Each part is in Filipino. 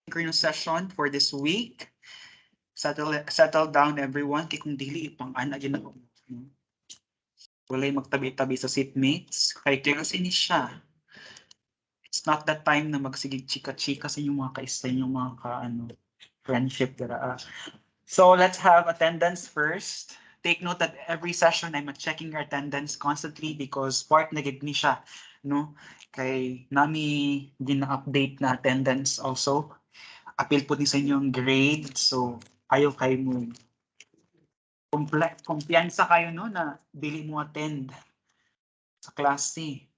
synchronous session for this week. Settle down everyone. Kaya kung dili ipang-ana yun ako. Walay magtabi-tabi sa seatmates. Kay kasi ni siya. It's not that time na magsigig chika-chika sa inyong mga kaisa, inyong mga friendship. So let's have attendance first. Take note that every session I'm checking your attendance constantly because part na gid ni siya, no? Kay nami gina-update na attendance also. Appeal po din sa inyong grade. So ayaw kayo mo kumpiyansa kayo no na dili mo attend sa klase.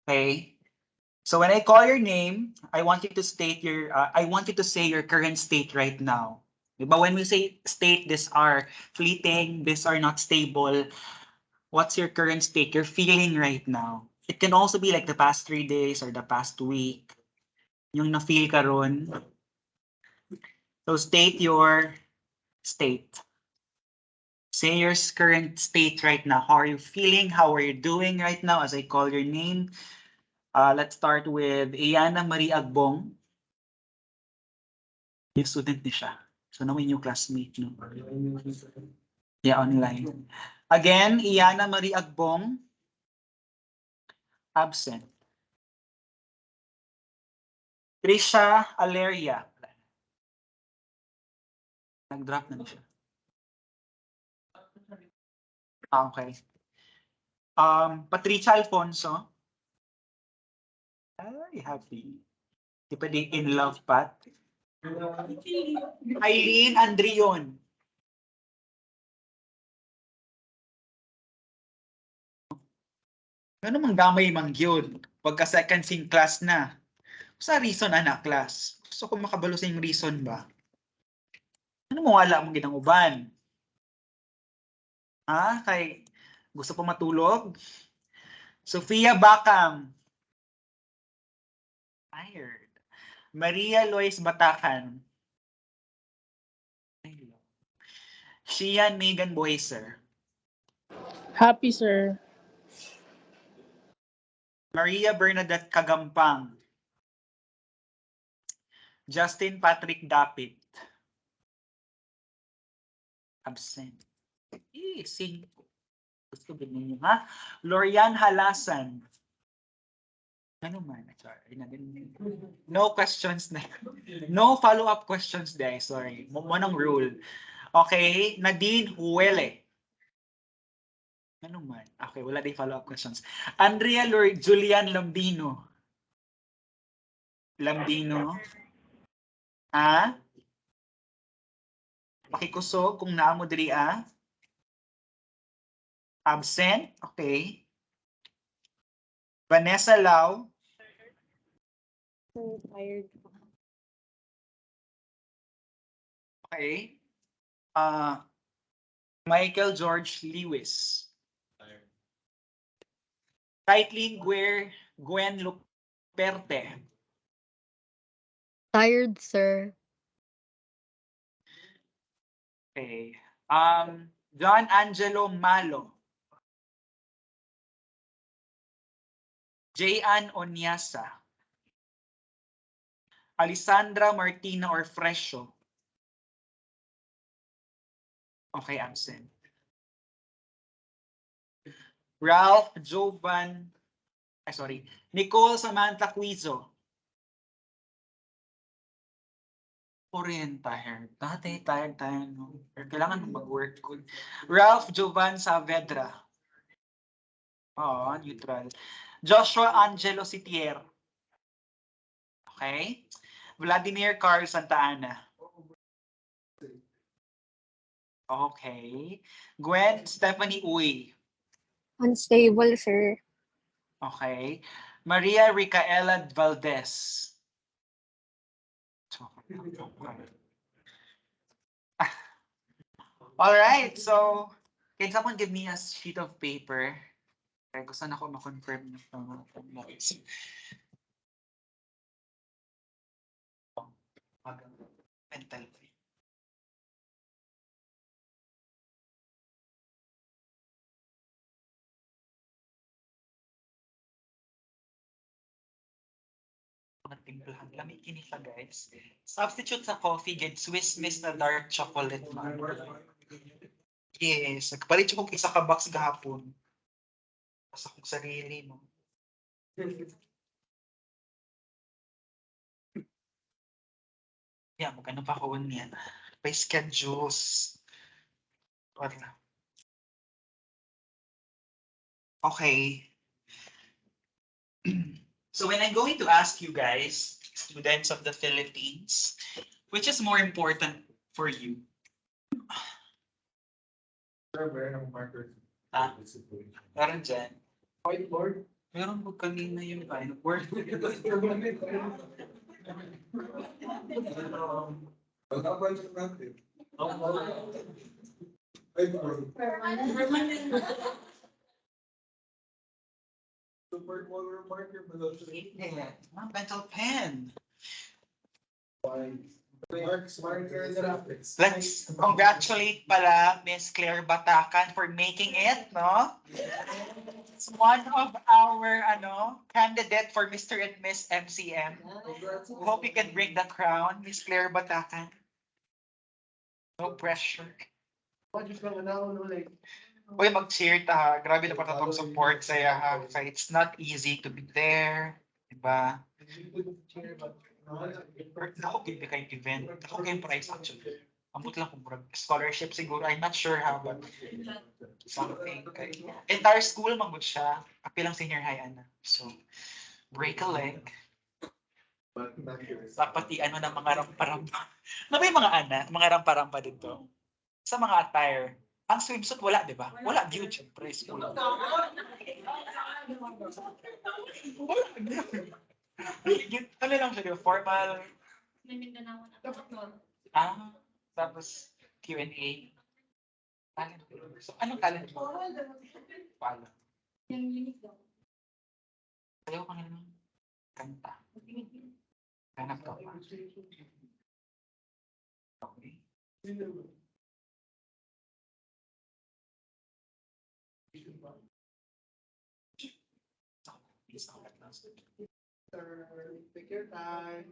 Okay? So when I call your name, I want you to state to say your current state right now. But when we say state, these are fleeting, these are not stable. What's your current state? You're feeling right now. It can also be like the past 3 days or the past week. Yung na-feel ka ron. So state your state. Say your current state right now. How are you feeling? How are you doing right now as I call your name? Let's start with Iana Marie Agbong. Yung student ni siya. So naman yung classmate. No? Yeah, online. Again, Iana Marie Agbong. Absent. Trisha Aleria. Nag-drop na siya. Okay. Patricia Alfonso. Ay, happy. Di pa di in love, Pat. Eileen Andrion. Ano mang gamay mang yun? Pagka second sing class na. Sa reason anak class. Gusto ko makabalo sa yung reason ba? Ano mo wala mong ginang uban? Ha? Kay gusto pa matulog? Sofia Bakam. Tired. Maria Lois Batacan. Shian Megan Boyser. Happy, sir. Maria Bernadette Kagampang. Justin Patrick Dapit. Absent. Sing. Gusto ba ninyo, ha? Lorian Halasan. Ano man? Sorry. No questions na. No follow-up questions there. Sorry. Monong rule. Okay. Nadine Huele. Ano man? Okay. Wala din follow-up questions. Andrea Julian Lambino. Lambino. Ha? Pakikusog kung naamo diri Absent? Okay. Vanessa Lau. So tired. Okay. Michael George Lewis. Kaitlyn Gwen Luperte. Tired, sir. Okay. John Angelo Malo. Jayan Onyasa. Alessandra Martina Orfresio. Okay, absent. Ralph Jovan. Nicole Samantha Quizo. Korean tired. Dati tired tayo. No? Pero kailangan mag-work good. Ralph Jovan Saavedra. Neutral. Joshua Angelo Sitier. Okay. Vladimir Carl Santa Ana. Okay. Gwen Stephanie Uy. Unstable, sir. Okay. Maria Ricaela Valdez. All right. So, can someone give me a sheet of paper? Kaya gusto na ako ma-confirm na mental. timplahan. Lamig kini siya, guys. Substitute sa coffee, get Swiss Miss na dark chocolate man. Yes, nagpalit ko isa ka box gahapon. Sa akong sarili, no? Yeah, magkano pa ko niya. By schedules. Wala. Okay. So when I'm going to ask you guys, students of the Philippines, which is more important for you? Ah, meron dyan. Whiteboard. Meron mo kanina yung word. Pagkabalik natin. Whiteboard. Super color marker. Mga pencil pen. Marker graphics. Let's congratulate pala Miss Claire Batacan for making it, no? It's one of our candidate for Mr. and Miss MCM. We hope you can bring the crown, Miss Claire Batacan. No pressure. Uy, mag-cheer ta ha. Grabe na pa itong support saya ha. Kasi it's not easy to be there. Diba? Ako give kayong event. Ako kayong prize actually. Ambot lang kung scholarship siguro. I'm not sure how, but something. Entire school manggod siya. Api lang senior high ana. So, break a leg. Dapat i-ano ng mga rampa-rampa. Ano ba yung mga mga rampa-rampa dito? Sa mga attire. Ang swimsuit wala, di ba? Wala, dude, syempre. Wala. Ano lang siya, di ba? Formal. Tapos Q&A. Talent. So, anong talent mo? Pala. Ayaw ko na lang. Kanta. Hanap ka pa. Okay. Sir, take your time.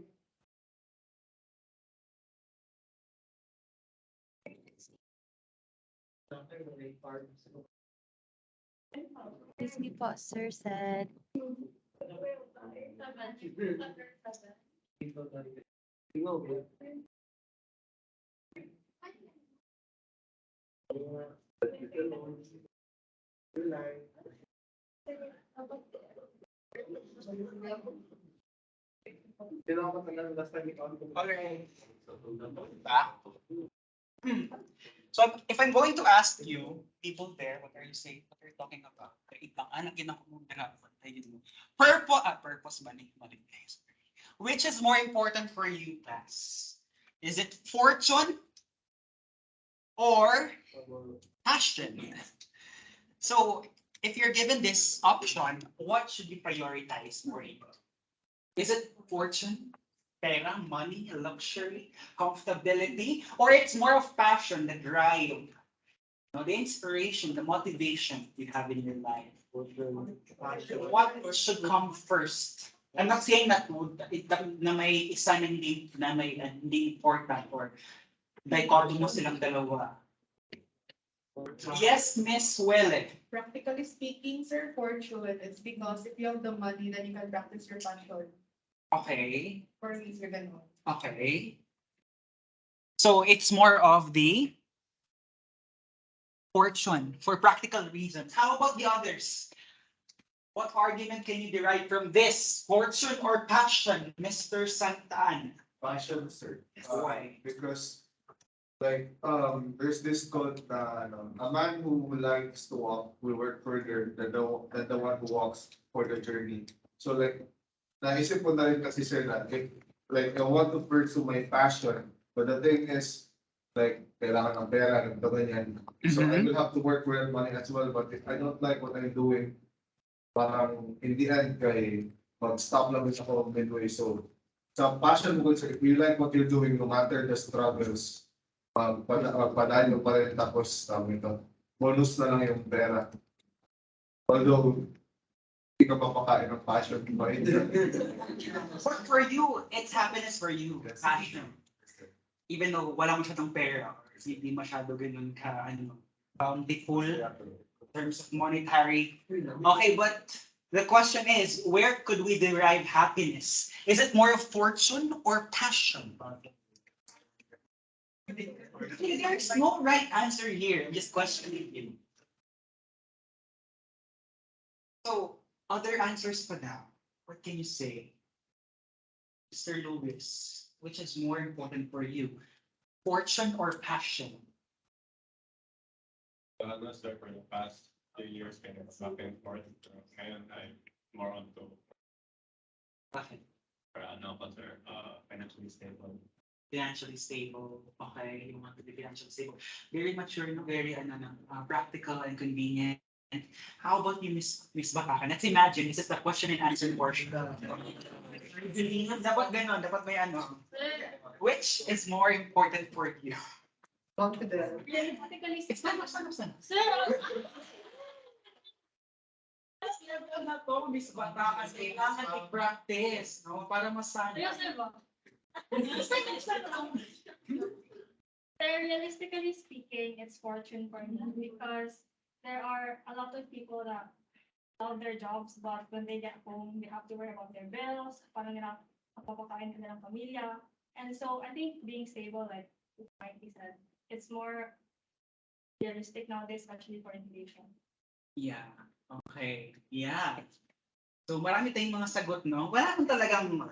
Excuse me po, Sir said. Okay. So if I'm going to ask you, people there, what are you saying? What are you talking about? Ibang anak yun ako mong purpose mali guys. Which is more important for you, class? Is it fortune or passion? So if you're given this option, what should you prioritize more? Is it fortune, pera, money, luxury, comfortability, or it's more of passion, the drive, the inspiration, the motivation you have in your life? What should come first? I'm not saying that na may isa na hindi important or dichotomous silang dalawa. Yes, Miss Welle. Practically speaking, sir, fortune. It's because if you have the money, then you can practice your passion. Okay. For me, sir, ganun. Okay. So it's more of the fortune for practical reasons. How about the others? What argument can you derive from this? Fortune or passion, Mr. Santaan? Passion, sir. Why? Because there's this quote na a man who likes to walk will work further than the one who walks for the journey. So naisip ko na rin kasi sir na I want to pursue my passion, but the thing is kailangan ng pera, ganito ganyan. So I will have to work for that money as well, but if I don't like what I'm doing, parang in the end mag-stop lang din ako midway. So sa passion mo, sir, if you like what you're doing, no matter the struggles, padayo pa rin, tapos bonus na lang yung pera. Although Hindi ka papakain ng passion mo. For you, it's happiness for you. Yes. Passion. Even though wala masyadong pera, or hindi masyado ganun ka, bountiful in terms of monetary. Okay, but the question is, where could we derive happiness? Is it more of fortune or passion? There's no right answer here. I'm just questioning you. So, other answers pa now. What can you say? Mr. Lewis, which is more important for you? Fortune or passion? Sir, for the past 2 years, kind of back and forth. Ngayon, I'm more onto Bakit? sir, financially stable. Financially stable. Okay, you want to be financially stable. Very mature, no? Very practical and convenient. How about you, Miss Bakakan? Let's imagine, this is the question and answer portion. Dapat ganon, dapat may ano. Which is more important for you? Confident. It's not Sir, na to, Miss Bakakan, kailangan i-practice, no? Para masana. realistically speaking, it's fortune for me because there are a lot of people that love their jobs, but when they get home, they have to worry about their bills, parang nila napapakain ka ng pamilya. And so I think being stable, like might be said, it's more realistic nowadays, especially for inflation. Yeah. Okay. Yeah. So marami tayong mga sagot, no? Wala nang talagang,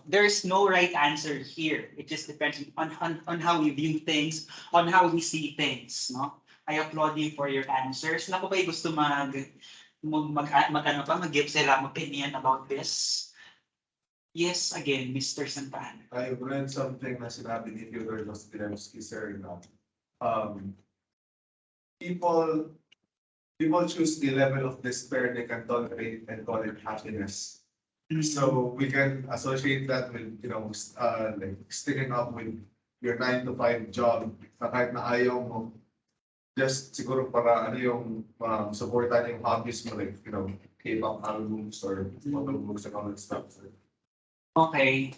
there's no right answer here. It just depends on how we view things, on how we see things, no? I applaud you for your answers. Naku ba'y gusto mag-give sila opinion about this? Yes, again, Mr. Santana. I read something na sinabi ni Fyodor Dostoevsky, sir, na people choose the level of despair they can tolerate and call it happiness. So we can associate that with, like sticking up with your 9 to 5 job na kahit na ayaw mo, just siguro para supportan yung hobbies mo, like, K-pop albums or photo-books and all that stuff. Okay.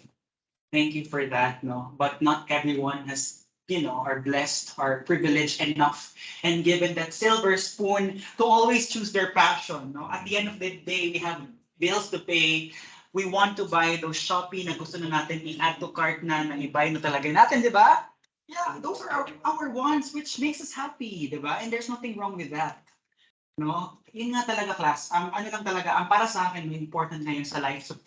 Thank you for that, no? But not everyone has, are blessed or privileged enough and given that silver spoon to always choose their passion, no? At the end of the day, we have bills to pay. We want to buy those Shopee na gusto na natin i-add to cart na i-buy na talaga natin, di ba? Yeah, those are our wants, which makes us happy, di ba? And there's nothing wrong with that. No? Yun nga talaga, class. Ang para sa akin, important ngayon sa life. So,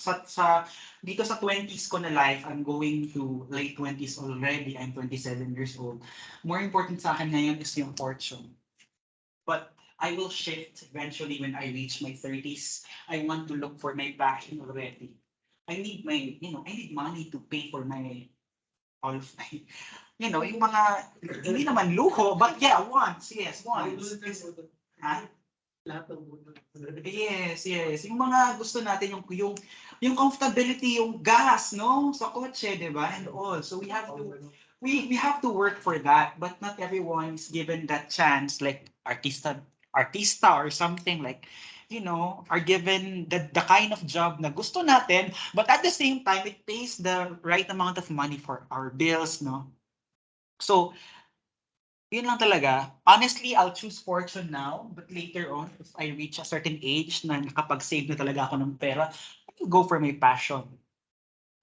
dito sa 20s ko na life, I'm going to late 20s already. I'm 27 years old. More important sa akin ngayon is yung fortune. But I will shift eventually when I reach my 30s. I want to look for my passion already. I need money to pay for all of my, yung mga, hindi naman luho, but yeah, wants. Ha? Yes. Yung mga gusto natin, yung comfortability, yung gas, no? Sa kotse, di ba? And all. So we have to work for that, but not everyone is given that chance, like artista or something, like, are given the kind of job na gusto natin, but at the same time, it pays the right amount of money for our bills, no? So, yun lang talaga. Honestly, I'll choose fortune now, but later on, if I reach a certain age na nakapag-save na talaga ako ng pera, I'll go for my passion.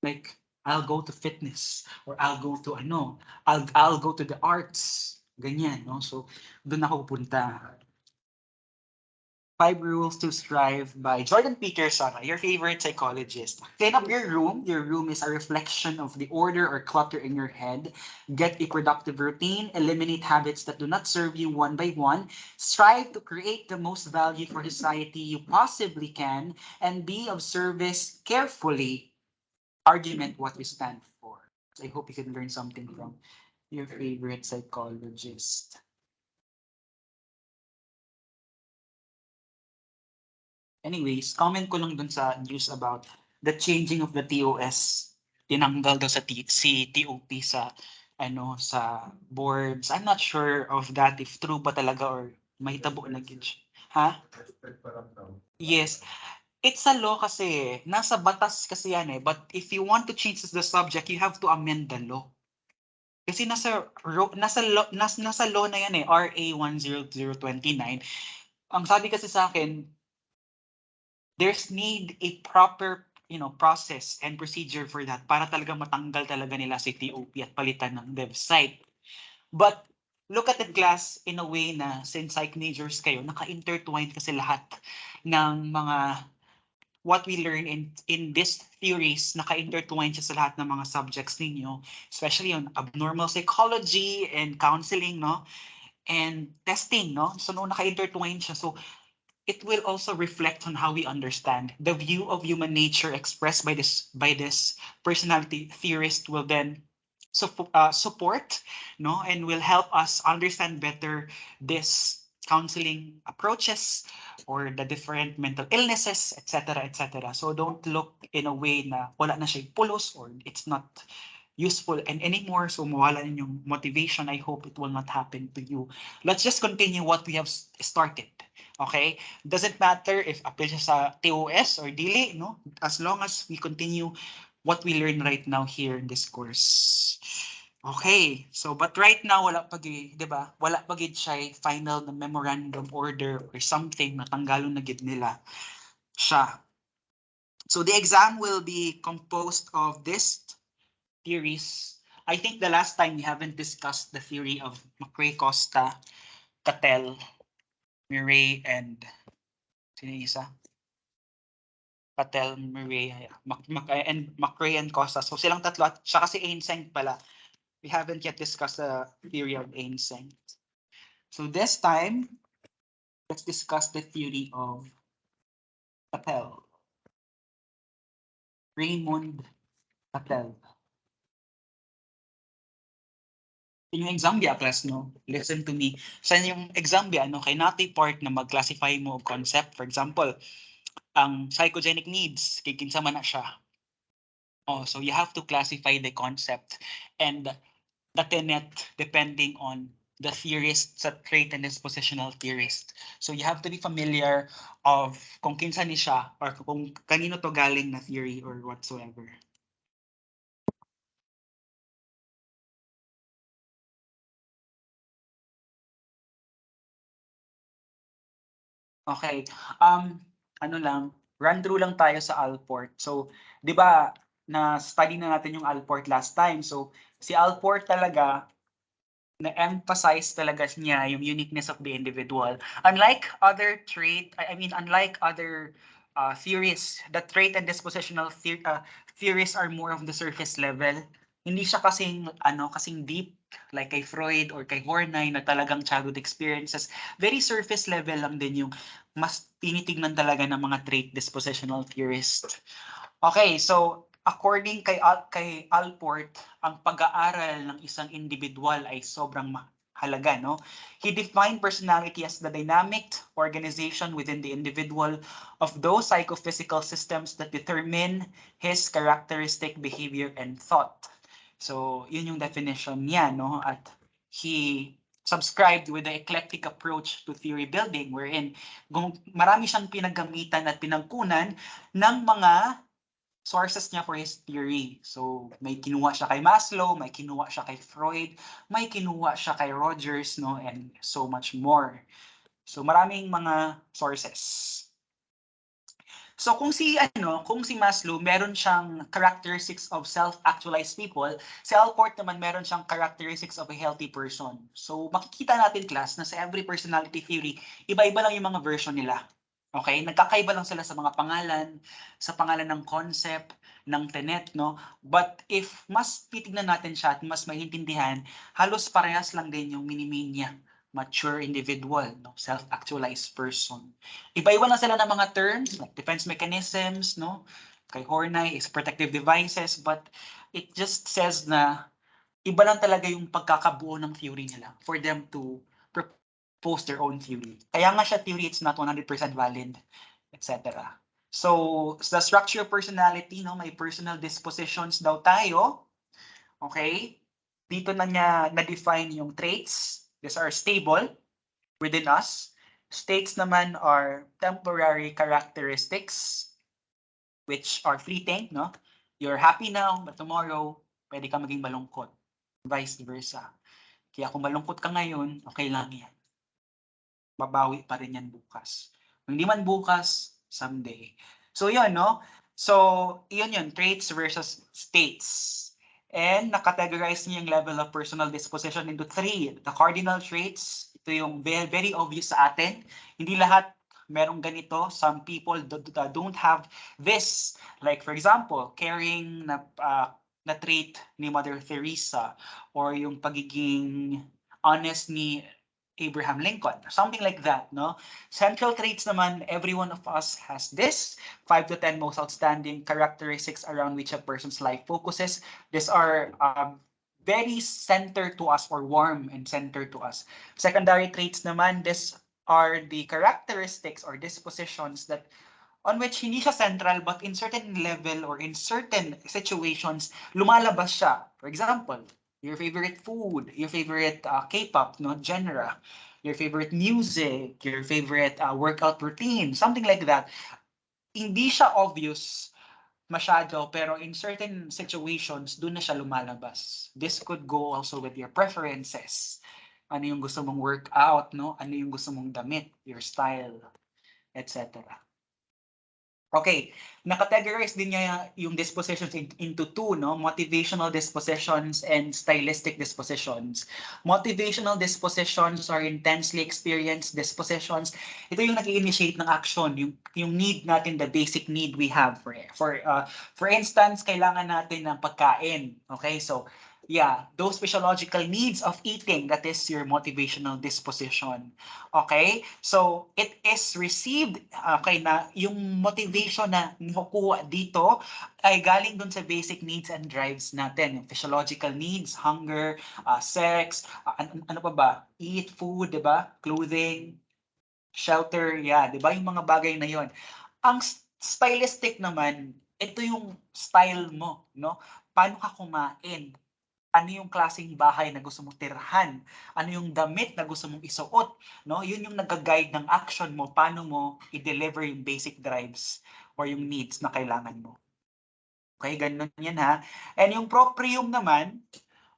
Like, I'll go to fitness, or I'll go to I'll go to the arts. Ganyan, no? So, doon ako pupunta. 5 Rules to Strive by Jordan Peterson, your favorite psychologist. Clean up your room. Your room is a reflection of the order or clutter in your head. Get a productive routine. Eliminate habits that do not serve you one by one. Strive to create the most value for society you possibly can. And be of service carefully. Argument what you stand for. I hope you can learn something from your favorite psychologist. Anyways, comment ko lang dun sa news about the changing of the TOS. Tinanggal daw si TOP sa boards. I'm not sure of that if true ba talaga or may tabo na gid. Ha? Respect pa lang daw. Yes. It's a law kasi, nasa batas kasi yan eh. But if you want to change the subject, you have to amend the law. Kasi nasa law na yan eh, RA 10029. Ang sabi kasi sa akin, there's need a proper process and procedure for that para talaga matanggal talaga nila si TOP at palitan ng website. But look at it, class, in a way na since psych majors kayo, naka-intertwine kasi lahat ng mga what we learn in this theories, naka-intertwine siya sa lahat ng mga subjects ninyo, especially on abnormal psychology and counseling, no? And testing, no? So, no, naka-intertwine siya. So, it will also reflect on how we understand the view of human nature expressed by this personality theorist will then support, no, and will help us understand better this counseling approaches or the different mental illnesses, etc., etc. So don't look in a way na wala na siya pulos or it's not useful and anymore, so mawala yung motivation. I hope it will not happen to you. Let's just continue what we have started. Okay? Doesn't matter if apply siya sa TOS or dili, no? As long as we continue what we learn right now here in this course. Okay, so but right now wala pagi, 'di ba? Wala pagid siya final na memorandum order or something na tanggalon na gid nila siya. So the exam will be composed of this theories. I think the last time we haven't discussed the theory of McRae Costa, Cattell, Murray, and sino yung isa? Cattell, Murray, and McRae and Costa. So silang tatlo at siya kasi Ainseng pala. We haven't yet discussed the theory of Ainseng. So this time, let's discuss the theory of Cattell. Raymond Cattell. Yung exambia class, no? Listen to me. Sa yung exambia, no? Kay nati part na mag-classify mo og concept. For example, ang psychogenic needs, kay kinsa man na siya. Oh, so you have to classify the concept and the tenet depending on the theorist sa trait and dispositional theorist. So you have to be familiar of kung kinsa ni siya or kung kanino to galing na theory or whatsoever. Okay. Ano lang, run through lang tayo sa Alport. So, 'di ba, na-study na natin yung Alport last time. So, si Alport talaga na-emphasize talaga niya yung uniqueness of the individual. Unlike other unlike other theories, the trait and dispositional theories are more of the surface level. Hindi siya kasing deep like kay Freud or kay Horney na talagang childhood experiences. Very surface level lang din yung mas tinitignan talaga ng mga trait dispositional theorist. Okay, so according kay Alport, ang pag-aaral ng isang individual ay sobrang mahalaga, no? He defined personality as the dynamic organization within the individual of those psychophysical systems that determine his characteristic behavior and thought. So, yun yung definition niya, no? At he subscribed with the eclectic approach to theory building wherein marami siyang pinaggamitan at pinagkunan ng mga sources niya for his theory. So, may kinuha siya kay Maslow, may kinuha siya kay Freud, may kinuha siya kay Rogers, no, and so much more. So, maraming mga sources. So, kung si Maslow, meron siyang characteristics of self-actualized people, si Alport naman meron siyang characteristics of a healthy person. So, makikita natin, class, na sa every personality theory, iba-iba lang yung mga version nila. Okay? Nagkakaiba lang sila sa mga pangalan, sa pangalan ng concept, ng tenet, no? But if mas titignan natin siya at mas maintindihan, halos parehas lang din yung mini-main niya. Mature individual, no? Self-actualized person. Iba-iba lang sila ng mga terms, like defense mechanisms, no? Kay Horney is protective devices, but it just says na iba lang talaga yung pagkakabuo ng theory nila for them to propose their own theory. Kaya nga siya theory, it's not 100% valid, etc. So, sa structure of personality, no, may personal dispositions daw tayo. Okay? Dito na niya na-define yung traits. These are stable within us. States naman are temporary characteristics which are fleeting, no? You're happy now, but tomorrow, pwede ka maging malungkot. Vice versa. Kaya kung malungkot ka ngayon, okay lang yan. Babawi pa rin yan bukas. Kung hindi man bukas, someday. So yun, no? So, yun, traits versus states. And nakategorize niya yung level of personal disposition into 3. The cardinal traits, ito yung very, very obvious sa atin. Hindi lahat merong ganito. Some people don't have this. Like for example, caring na trait ni Mother Teresa or yung pagiging honest ni Abraham Lincoln, something like that, no? Central traits naman, every one of us has this, 5 to 10 most outstanding characteristics around which a person's life focuses. These are very centered to us or warm and centered to us. Secondary traits naman, these are the characteristics or dispositions that on which hindi siya central but in certain level or in certain situations, lumalabas siya. For example, your favorite food, your favorite K-pop genre, your favorite music, your favorite workout routine, something like that. Hindi siya obvious masyado, pero in certain situations, doon na siya lumalabas. This could go also with your preferences. Ano yung gusto mong workout, no? Ano yung gusto mong damit, your style, etc. Okay, nakategorize din niya yung dispositions into 2, no? Motivational dispositions and stylistic dispositions. Motivational dispositions are intensely experienced dispositions. Ito yung nag-initiate ng action, yung need natin, the basic need we have for instance, kailangan natin ng pagkain. Okay, so yeah, those physiological needs of eating, that is your motivational disposition. Okay? So, it is received, okay, na yung motivation na nakukuha dito ay galing dun sa basic needs and drives natin. Yung physiological needs, hunger, sex, ano pa ba? Eat, food, di ba? Clothing, shelter, yeah, di ba? Yung mga bagay na yon. Ang stylistic naman, ito yung style mo, no? Paano ka kumain? Ano yung klaseng bahay na gusto mong tirhan, ano yung damit na gusto mong isuot, no? Yun yung nag-guide ng action mo, paano mo i-deliver yung basic drives or yung needs na kailangan mo. Okay, ganun yan ha. And yung proprium naman,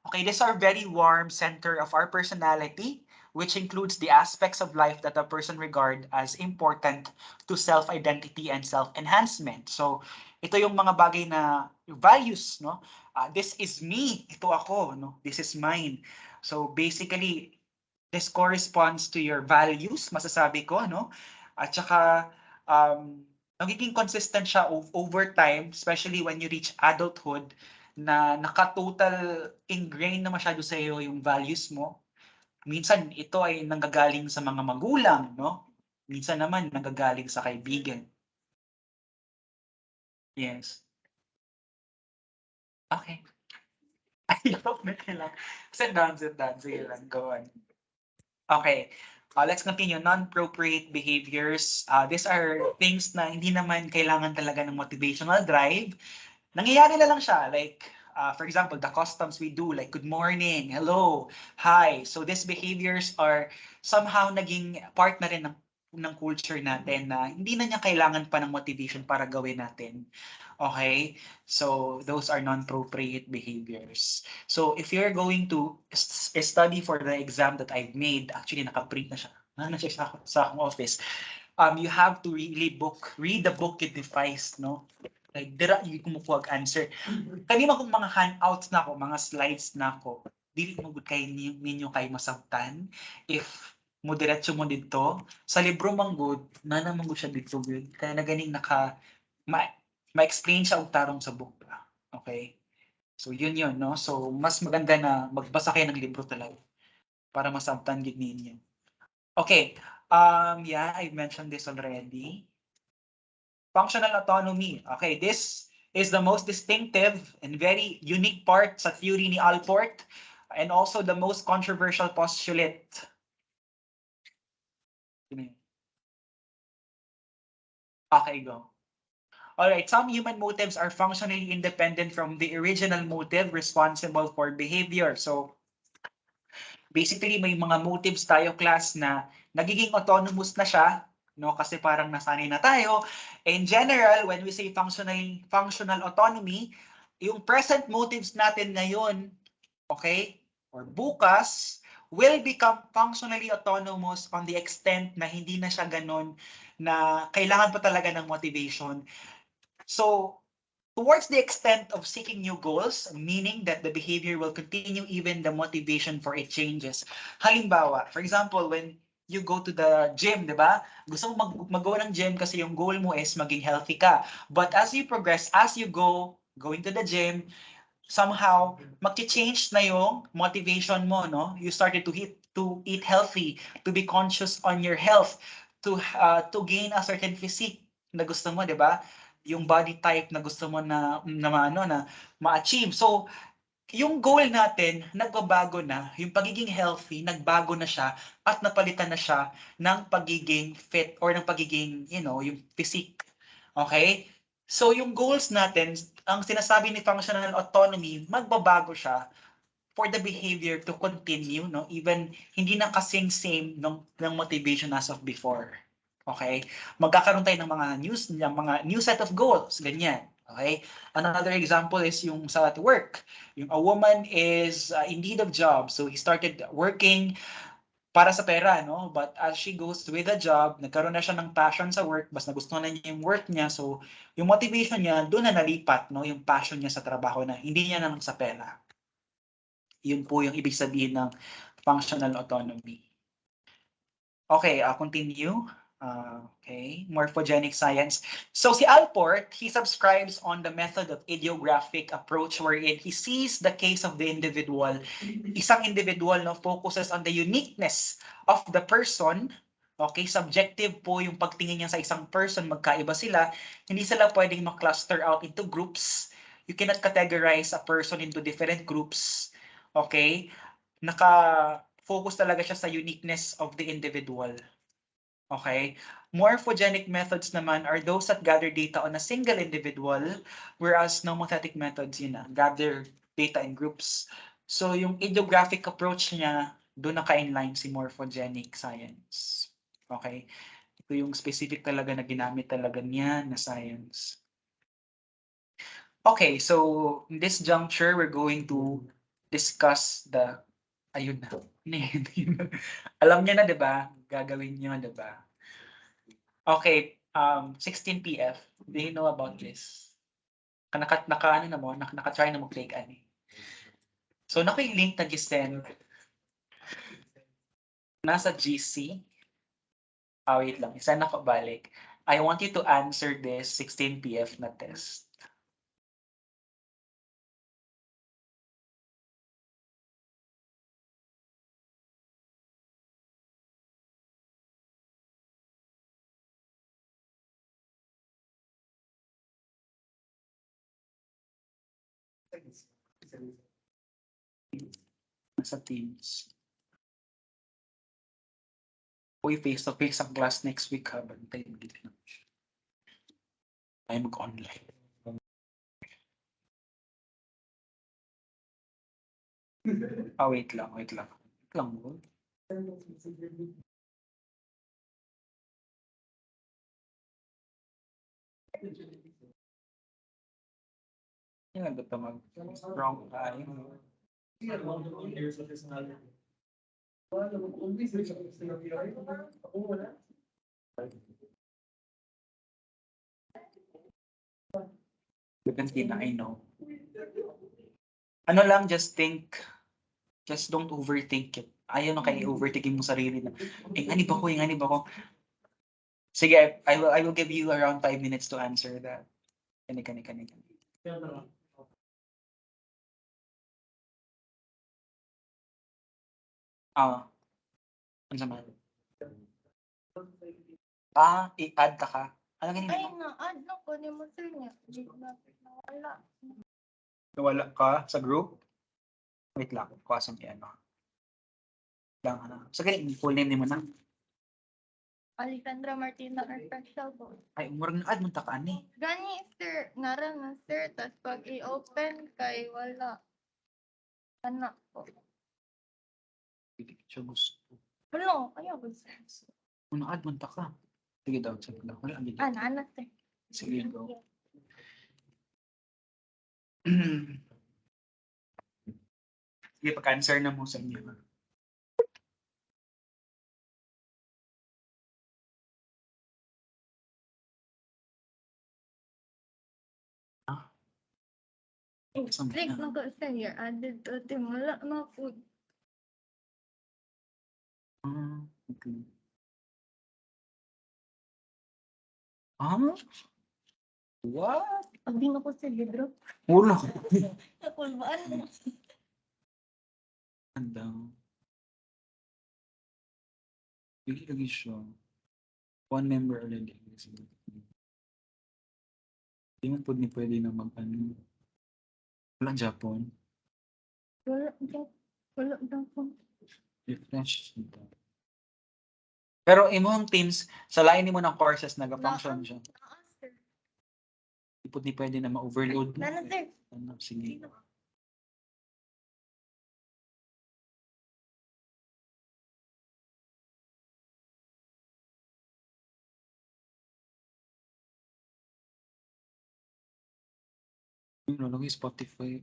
okay, these are very warm center of our personality, which includes the aspects of life that a person regard as important to self-identity and self-enhancement. So, ito yung mga bagay na values, no? This is me, ito ako, no? This is mine. So, basically, this corresponds to your values, masasabi ko, no? At saka, nagiging consistent siya over time, especially when you reach adulthood, na naka-total ingrained na masyado sa iyo yung values mo. Minsan ito ay nanggagaling sa mga magulang, no? Minsan naman nanggagaling sa kaibigan. Yes. Okay. Ayok na lang. Sit down. Sige lang, go on. Okay. Let's continue. Non-appropriate behaviors. These are things na hindi naman kailangan talaga ng motivational drive. Nangyayari na lang siya. Like, for example, the customs we do, like good morning, hello, hi. So these behaviors are somehow naging part na rin ng culture natin na hindi na niya kailangan pa ng motivation para gawin natin. Okay? So those are non-appropriate behaviors. So if you're going to study for the exam that I've made, actually naka-print na siya. Na siya sa akong office. You have to really read the book it devised, no? Like, dira yung kumukuha answer. Kanina kung mga handouts na ako, mga slides na ako, dili mo gud kay ninyo kay masabtan if mo diretso mo dito sa libro manggod na naman gud siya dito gud kaya na ganing ma-explain siya og tarong sa book pa. Okay? So yun, no? So mas maganda na magbasa kayo ng libro talaga para masabtan gid ninyo. Okay. Yeah, I mentioned this already. Functional autonomy. Okay, this is the most distinctive and very unique part sa theory ni Alport and also the most controversial postulate. Okay, go. All right, some human motives are functionally independent from the original motive responsible for behavior. So, basically, may mga motives tayo, class, na nagiging autonomous na siya, no? Kasi parang nasanay na tayo. In general, when we say functional autonomy, yung present motives natin ngayon, okay, or bukas, will become functionally autonomous on the extent na hindi na siya ganun na kailangan pa talaga ng motivation. So, towards the extent of seeking new goals, meaning that the behavior will continue even the motivation for it changes. Halimbawa, for example, when you go to the gym, di ba? Gusto mo mag-go ng gym kasi yung goal mo is maging healthy ka. But as you progress, as you going to the gym, somehow magki-change na yung motivation mo, no? You started to eat healthy, to be conscious on your health, to gain a certain physique na gusto mo, 'di ba? Yung body type na gusto mo na ma-achieve. So, yung goal natin nagbabago na, yung pagiging healthy nagbago na siya at napalitan na siya ng pagiging fit or ng pagiging, yung physique. Okay? So yung goals natin, ang sinasabi ni functional autonomy, magbabago siya for the behavior to continue, no? Even hindi na kasing same ng motivation as of before. Okay? Magkakaroon tayo ng mga new set of goals, ganyan. Okay? Another example is yung sa work. Yung a woman is in need of job, so he started working para sa pera, no? But as she goes with the job, nagkaroon na siya ng passion sa work, mas nagustuhan na niya yung work niya, so yung motivation niya doon na nalipat, no? Yung passion niya sa trabaho na hindi niya na lang sa pera. Yun po yung ibig sabihin ng functional autonomy. Okay, continue. Okay, morphogenic science. So si Alport, he subscribes on the method of idiographic approach wherein he sees the case of the individual. Isang individual, no, focuses on the uniqueness of the person. Okay, subjective po yung pagtingin niya sa isang person, magkaiba sila. Hindi sila pwedeng ma-cluster out into groups. You cannot categorize a person into different groups. Okay? Naka-focus talaga siya sa uniqueness of the individual. Okay? Morphogenic methods naman are those that gather data on a single individual, whereas nomothetic methods, yun na, gather data in groups. So yung idiographic approach niya, doon naka-inline si morphogenic science. Okay? Ito yung specific talaga na ginamit talaga niya na science. Okay, so in this juncture, we're going to discuss the, ayun na. Alam niya na, di ba? Gagawin niyo, di ba? Okay, 16 PF. Do you know about this? Naka-try na mo click ani. So, yung link na gisend. Nasa GC. Wait lang. Isa na ko balik. I want you to answer this 16 PF na test. Nasa Teams. Uy, face-to-face ang class next week ha. Bantay mo dito na. Ay, mag-online. Wait lang. Wait lang mo. Yan lang ito mag-wrong tayo. Gantina, I know. Ano lang, just think. Just don't overthink it. Ayaw na kayo overthinking mo sarili na. Ingani ba ko? Sige, I will give you around 5 minutes to answer that. Kani. Ano naman? I-add ka. Ano ganyan? Ay, na-add na ko ni mo sir niya. Nawala. Nawala ka sa group? Wait lang, kuwasan niya ano. Lang ano. So ganyan, full name ni mo na. Alexandra Martina Arpexel po. Ay, umurang na-add mo ta ka ani. Gani sir, naran na sir, tas pag i-open kay wala. Anak po. Hindi siya gusto. Ano? Ayaw ko, sir. Kung na-add man ta ka. Sige daw, sige daw. Wala, hindi. Anak, sir. Sige daw. Sige, pag-answer na mo sa inyo. Saan Click na? mo ko, sir. You're added to team. Wala na po. Okay. Ah? What? Abi na ko, sir. Gidro. Wala. Nakulbaan mo. Anda. Bigyan lagi siya. One member already. Hindi man po ni pwede na mag-ano. Wala Japon. Wala daw. Wala daw po. Refresh. Pero imo ang teams, sa lain mo ng courses, nag-function siya. Naa, sir. Hindi po ni pwede na ma-overload. Nana, sir. Ano, sige. Yung lalagay Spotify.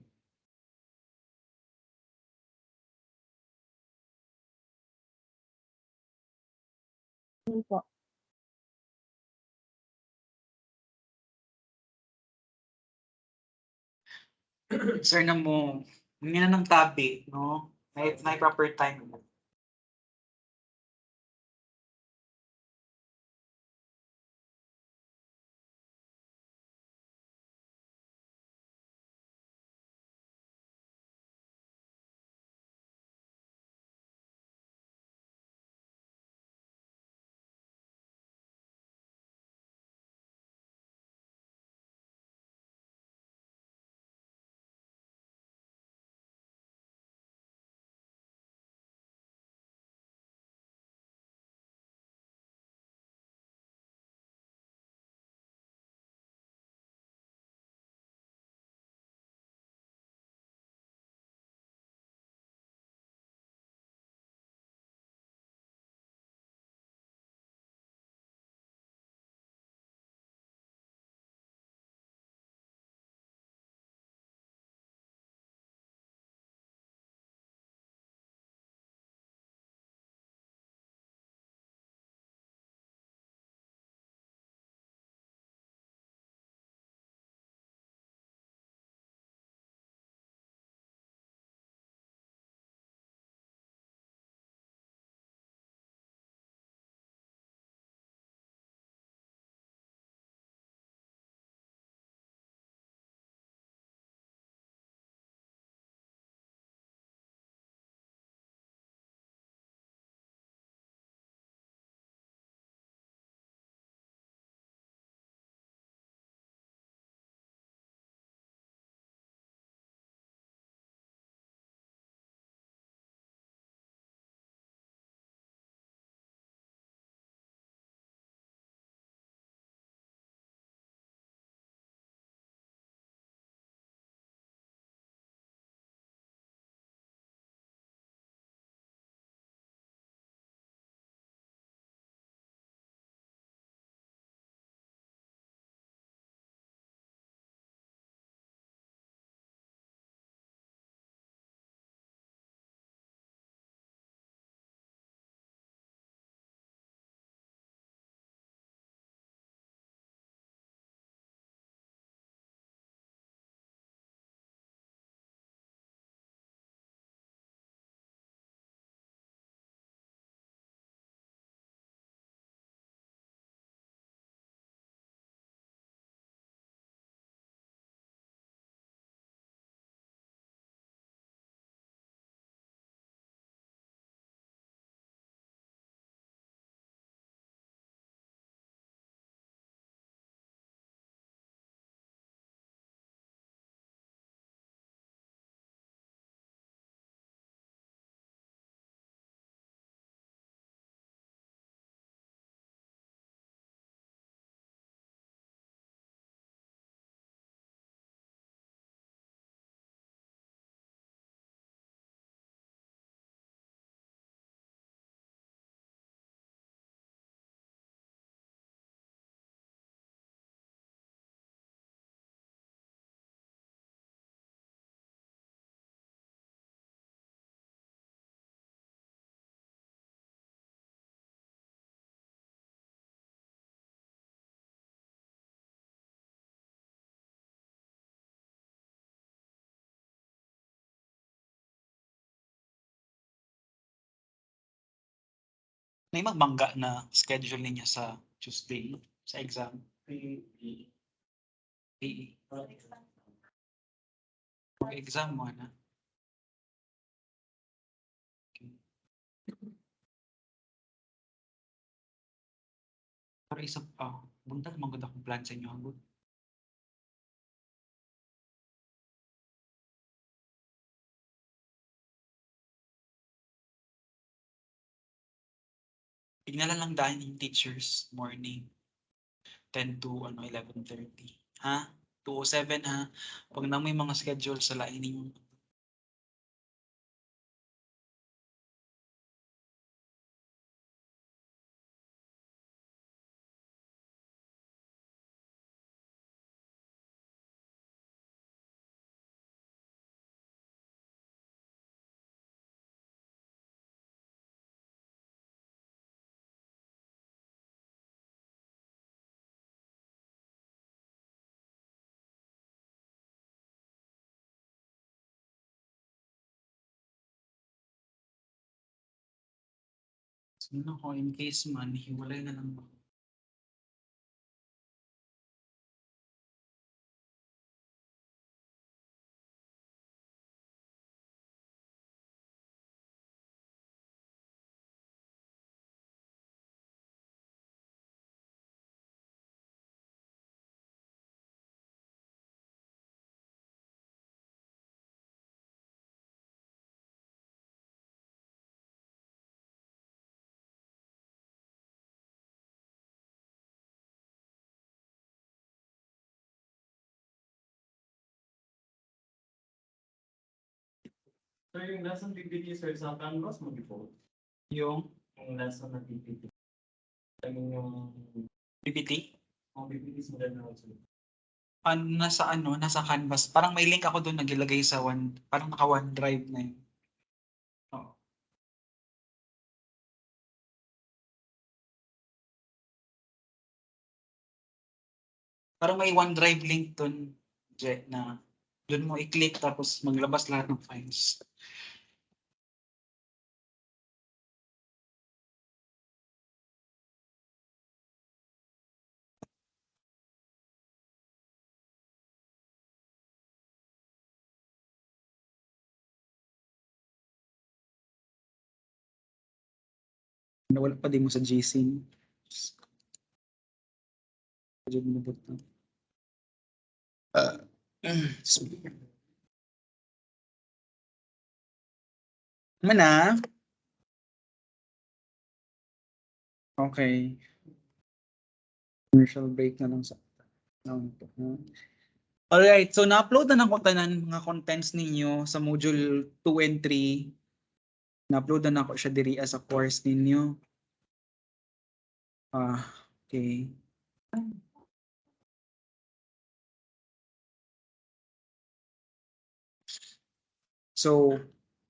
Ano po? Sir na mo, hindi na ng tabi, no? May proper time. May magbangga na schedule ninyo sa Tuesday sa exam. PE. Exam mo na. Okay. Pero isa buntag magod akong plan sa inyo agad. Tignan lang dahil yung teachers morning 10 to 11:30. Ha? 2:07 ha. Pag na may mga schedule sa lain ninyo. So, ko, in case man, hiwalay na lang ako. So yung lesson PPT sir sa Canvas mo before? Yung Yung lesson na PPT. I mean yung PPT, PPT sa ganun also. nasa Canvas. Parang may link ako doon nagilagay sa parang naka OneDrive na yun. Oo. Parang may OneDrive link doon, Je, na doon mo i-click tapos maglabas lahat ng files. Nawala pa din mo sa GC. Mana? Okay. Commercial break na lang sa Alright, so na-upload na ko tanan mga contents ninyo sa module 2 and 3. Na-upload na ako siya diri as a course ninyo. Okay. So,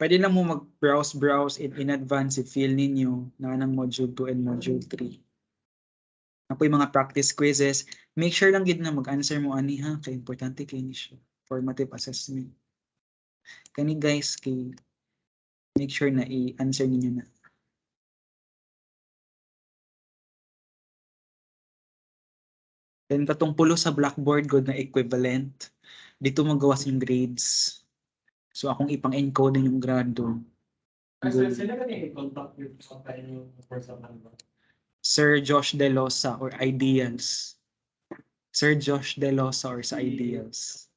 pwede lang mo mag-browse in advance if feel ninyo na ng module 2 and module 3. Ako yung mga practice quizzes, make sure lang gid na mag-answer mo ani ha, kay importante kay ni siya. Formative assessment. Kani guys, kay make sure na i-answer ninyo na. Then katong pulo sa blackboard good na equivalent, dito magawas yung grades. So akong ipang-encode yung grado. Sila ka niya i-contact with yung person number. Sir Josh De Losa or Ideals. Sir Josh De Losa or sa Ideals.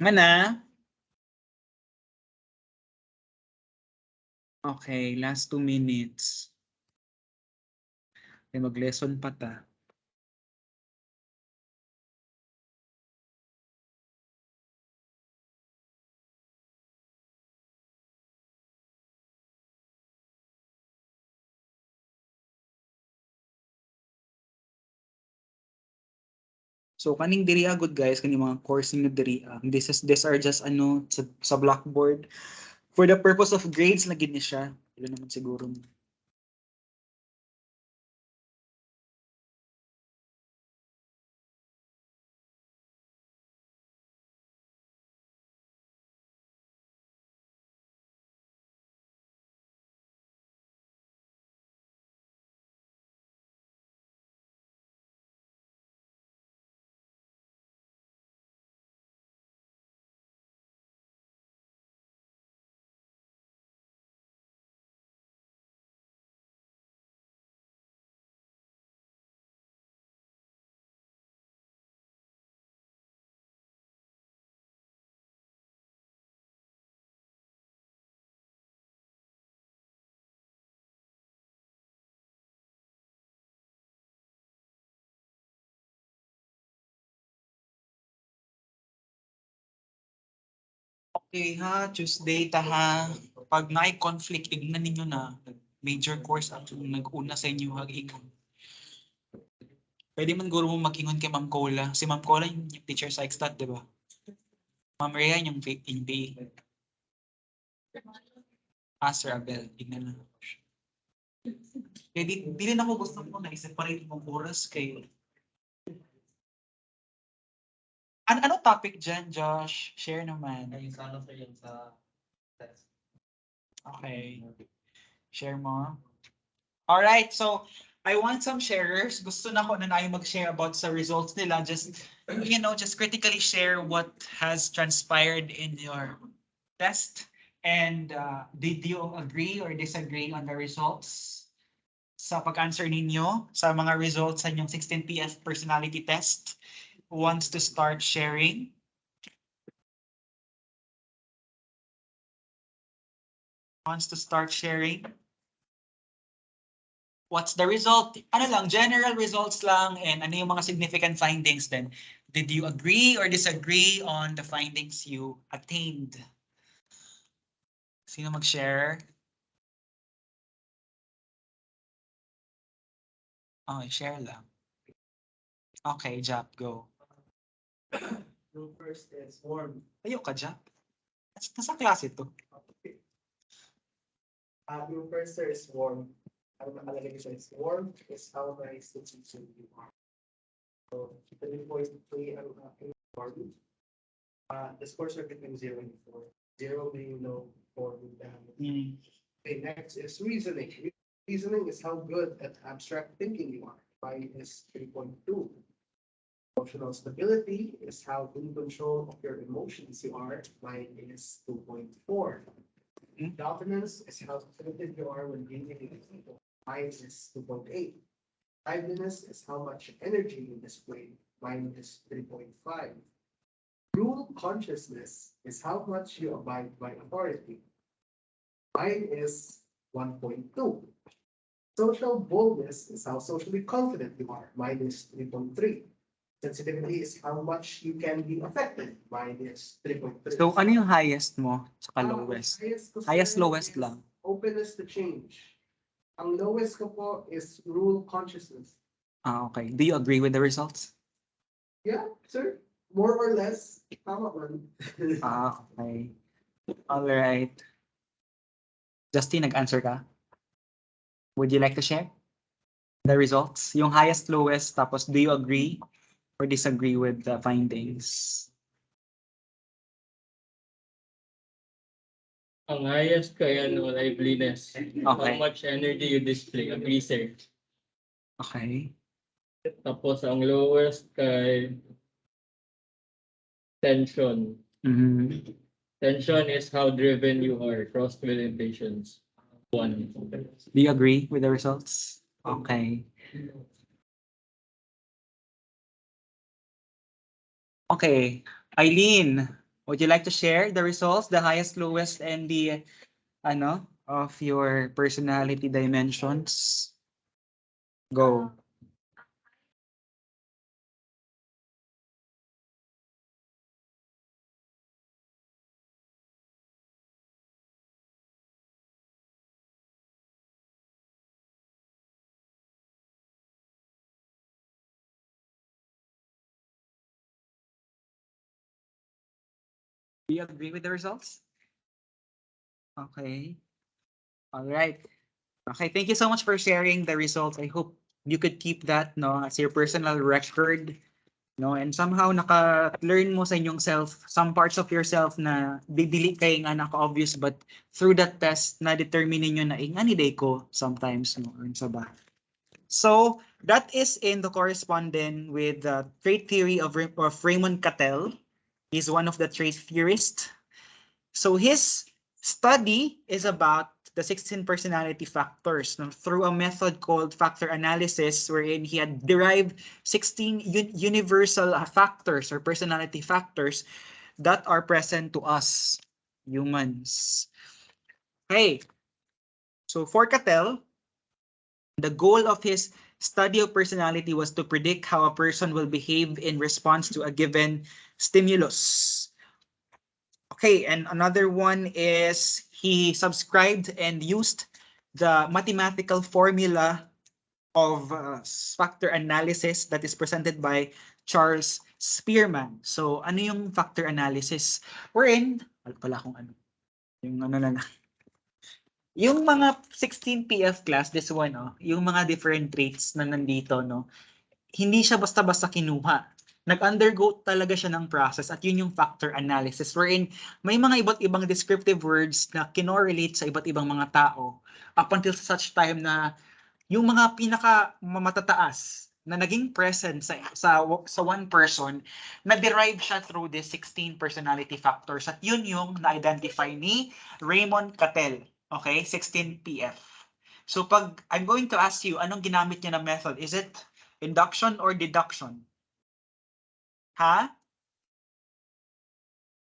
Mana? Okay, last 2 minutes. Okay, mag-lesson pa ta. So kaning diri agud guys kaning mga course ninyo diri these are just sa blackboard for the purpose of grades lagi ni siya. Ilan naman siguro. Okay ha, Tuesday ta ha. Pag may conflict, ignan ninyo na. Major course ang nag-una sa inyo hag-ingon. Pwede man guro mo mag-ingon kay Ma'am Cola. Si Ma'am Cola yung teacher sa Extat, di ba? Ma'am Rhea yung PE. Sir Abel, ignan na. Kaya di rin ako gusto ko na i-separate mong oras kay... Ano topic dyan, Josh? Share naman. Okay. Share mo. Alright, so I want some sharers. Gusto na ko na tayo mag-share about sa results nila. Just, just critically share what has transpired in your test. And did you agree or disagree on the results? Sa pag-answer ninyo sa mga results sa inyong 16PF personality test. Who wants to start sharing? Wants to start sharing? What's the result? Ano lang, general results lang, and ano yung mga significant findings then? Did you agree or disagree on the findings you attained? Sino mag-share? Okay, share lang. Okay, Jap, go. Yung first is warm. Ayaw ka, Jap. Nasa klase to. Yung first sir is warm. Ang nakalagay siya is warm is how nice the teacher you are. So, 3.3 ang aking warm. The scores are between 0 and 4. 0 being low, 4 being down. Okay, next is reasoning. Reasoning is how good at abstract thinking you are. Mine is 3.2. Emotional stability is how in control of your emotions you are. Mine is 2.4. Dominance is how committed you are when dealing with people. Mine is 2.8. Liveliness is how much energy you display. Mine is 3.5. Rule consciousness is how much you abide by authority. Mine is 1.2. Social boldness is how socially confident you are. Mine is 3.3. Sensitivity is how much you can be affected. Mine is 3.3. So, ano yung highest mo sa lowest? Highest, lowest lang. Openness to change. Ang lowest ko po is rule consciousness. Okay. Do you agree with the results? Yeah, sir. More or less. Tama man. Okay. All right. Justin, nag-answer ka? Would you like to share the results? Yung highest, lowest, tapos do you agree or disagree with the findings? Ang highest kay liveliness. How much energy you display, ang research. Okay. Tapos ang lowest kay tension. Tension is how driven you are, trust with impatience. 1. Do you agree with the results? Okay. Okay. Eileen, would you like to share the results, the highest, lowest, and the of your personality dimensions? Go. Do you agree with the results? Okay. All right. Okay, thank you so much for sharing the results. I hope you could keep that no as your personal record, no, and somehow naka-learn mo sa inyong self some parts of yourself na dili kay nga naka-obvious, but through that test na determine niyo na nga ni day ko sometimes no or sa ba. So that is in the correspondent with the trait theory of Raymond Cattell. He's one of the trait theorists. So his study is about the 16 personality factors no, through a method called factor analysis, wherein he had derived 16 universal factors or personality factors that are present to us humans. Okay, so for Cattell, the goal of his study of personality was to predict how a person will behave in response to a given stimulus. Okay, and another one is he subscribed and used the mathematical formula of factor analysis that is presented by Charles Spearman. So, ano yung factor analysis? Wherein, pala kung ano, yung ano na yung mga 16 PF class, this one, oh, yung mga different traits na nandito, no, hindi siya basta-basta kinuha. Nag-undergo talaga siya ng process at yun yung factor analysis wherein may mga iba't ibang descriptive words na kinorelate sa iba't ibang mga tao up until such time na yung mga pinaka matataas na naging present sa one person na derive siya through the 16 personality factors at yun yung na-identify ni Raymond Cattell. Okay, 16 PF. So pag I'm going to ask you, anong ginamit niya na method? Is it induction or deduction? Ha?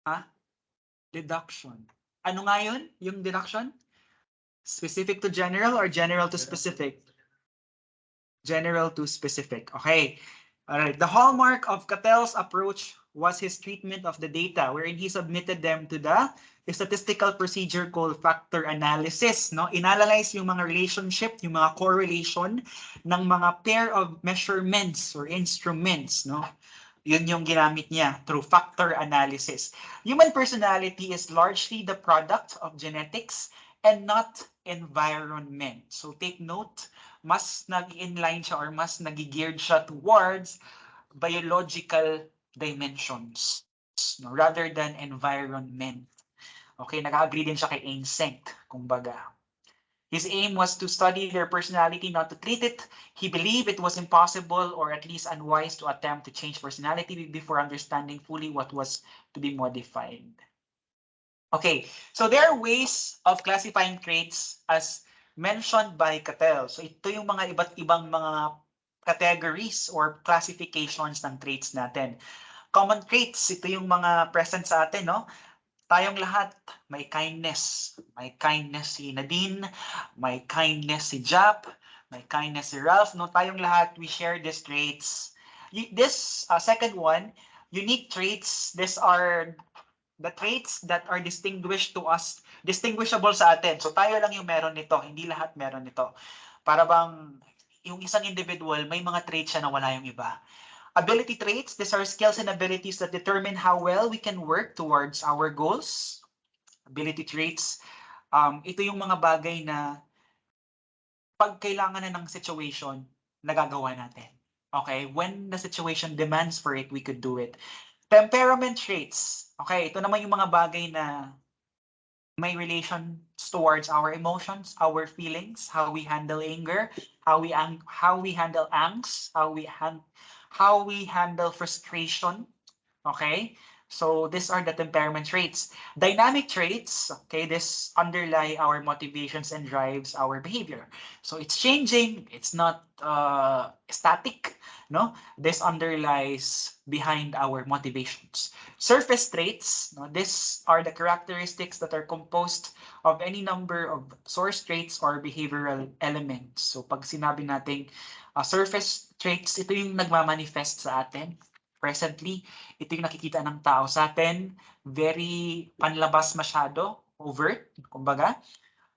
Ha? Deduction. Ano nga yun? Yung deduction? Specific to general or general to specific? General to specific. Okay. All right. The hallmark of Cattell's approach was his treatment of the data, wherein he submitted them to the statistical procedure called factor analysis. No? Inanalyze yung mga relationship, yung mga correlation ng mga pair of measurements or instruments. No? Yun yung ginamit niya through factor analysis. Human personality is largely the product of genetics and not environment. So take note, mas nag-inline siya or mas nag-geared siya towards biological dimensions no, rather than environment. Okay, nag-agree din siya kay Einstein, kumbaga. His aim was to study their personality, not to treat it. He believed it was impossible or at least unwise to attempt to change personality before understanding fully what was to be modified. Okay, so there are ways of classifying traits as mentioned by Cattell. So ito yung mga iba't ibang mga categories or classifications ng traits natin. Common traits, ito yung mga present sa atin, no? Tayong lahat may kindness. May kindness si Nadine, may kindness si Jap, may kindness si Ralph. No, tayong lahat, we share these traits. This second one, unique traits, these are the traits that are distinguished to us, distinguishable sa atin. So tayo lang yung meron nito, hindi lahat meron nito. Para bang yung isang individual, may mga traits siya na wala yung iba. Ability traits, these are skills and abilities that determine how well we can work towards our goals. Ability traits, ito yung mga bagay na pag kailangan na ng situation, nagagawa natin. Okay, when the situation demands for it, we could do it. Temperament traits, okay, ito naman yung mga bagay na may relation towards our emotions, our feelings, how we handle anger, how we handle angst, how we handle frustration. Okay, so these are the temperament traits. Dynamic traits, okay, this underlie our motivations and drives our behavior. So it's changing, it's not static, no? This underlies behind our motivations. Surface traits, no? These are the characteristics that are composed of any number of source traits or behavioral elements. So pag sinabi natin surface traits, ito yung nagmamanifest sa atin. Presently, ito yung nakikita ng tao sa atin, very panlabas masyado, overt, kumbaga.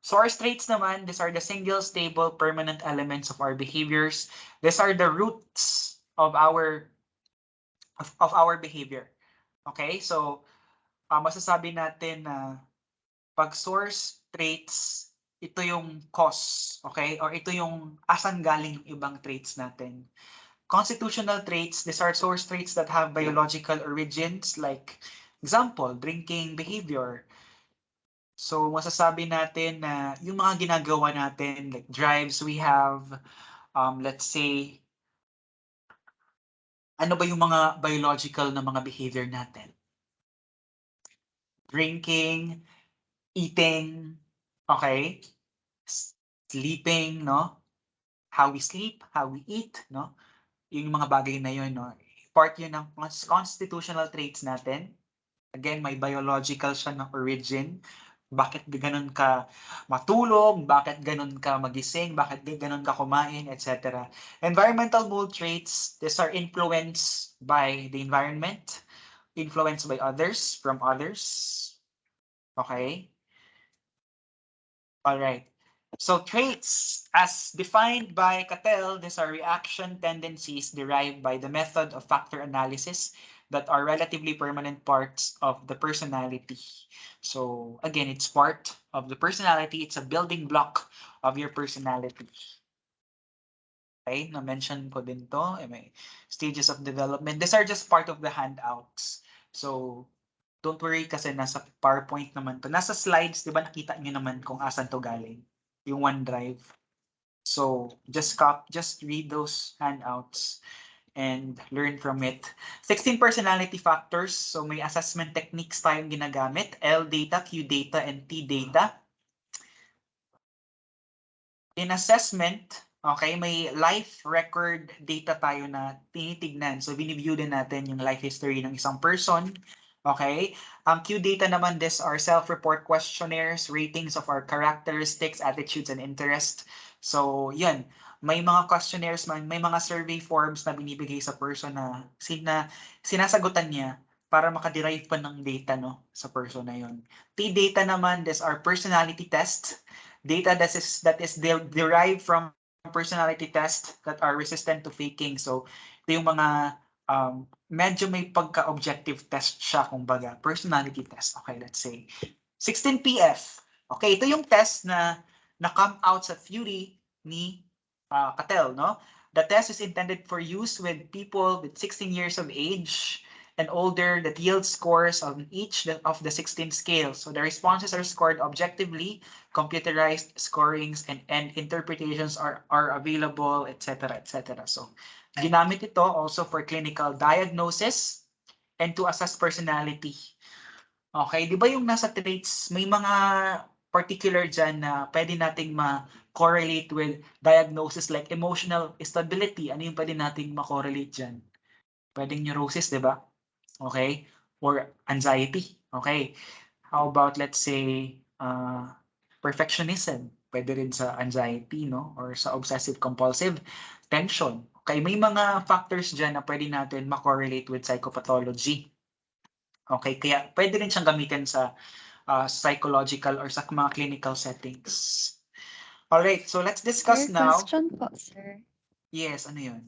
Source traits naman, these are the single, stable, permanent elements of our behaviors. These are the roots of our behavior. Okay, so, masasabi natin na pag source traits, ito yung cause, okay? Or ito yung asan galing yung ibang traits natin. Constitutional traits, these are source traits that have biological origins, like example, drinking behavior. So masasabi natin na yung mga ginagawa natin, like drives we have, let's say, ano ba yung mga biological na mga behavior natin? Drinking, eating, okay? Sleeping, no? How we sleep, how we eat, no? Yung mga bagay na yun, no? Part yun ng constitutional traits natin. Again, may biological siya ng origin. Bakit ganun ka matulog? Bakit ganun ka magising? Bakit ganun ka kumain? Etc. Environmental mood traits, these are influenced by the environment, influenced by others, from others. Okay? All right. So traits, as defined by Cattell, these are reaction tendencies derived by the method of factor analysis that are relatively permanent parts of the personality. So again, it's part of the personality. It's a building block of your personality. Okay, na-mention ko din to. May stages of development. These are just part of the handouts. So don't worry kasi nasa PowerPoint naman to. Nasa slides, di ba nakita nyo naman kung asan to galing? Yung OneDrive. So just read those handouts and learn from it. 16 personality factors. So may assessment techniques tayong ginagamit. L data, Q data, and T data. In assessment, okay, may life record data tayo na tinitignan. So biniview din natin yung life history ng isang person. Okay? Q data naman, these are self-report questionnaires, ratings of our characteristics, attitudes, and interest. So, yan. May mga questionnaires man, may mga survey forms na binibigay sa person na sinasagutan niya para makaderive pa ng data, no, sa person na yon. T data naman, these are personality tests. Data that is derived from personality tests that are resistant to faking. So, ito yung mga medyo may pagka-objective test siya, kumbaga. Personality test. Okay, let's say. 16 PF. Okay, ito yung test na na-come out sa theory ni Cattell, no? The test is intended for use with people with 16 years of age and older that yield scores on each of the 16 scales. So the responses are scored objectively, computerized scorings and interpretations are available, etc. etc. So ginamit ito also for clinical diagnosis and to assess personality. Okay, di ba yung nasa traits, may mga particular dyan na pwede nating ma-correlate with diagnosis like emotional stability. Ano yung pwede nating ma-correlate dyan? Pwedeng neurosis, di ba? Okay? Or anxiety. Okay. How about, let's say, perfectionism? Pwede rin sa anxiety, no? Or sa obsessive-compulsive tension. Okay, may mga factors dyan na pwede natin ma-correlate with psychopathology. Okay, kaya pwede rin siyang gamitin sa psychological or sa mga clinical settings. Alright, so let's discuss Sir, now. question po, sir. Yes, ano yun?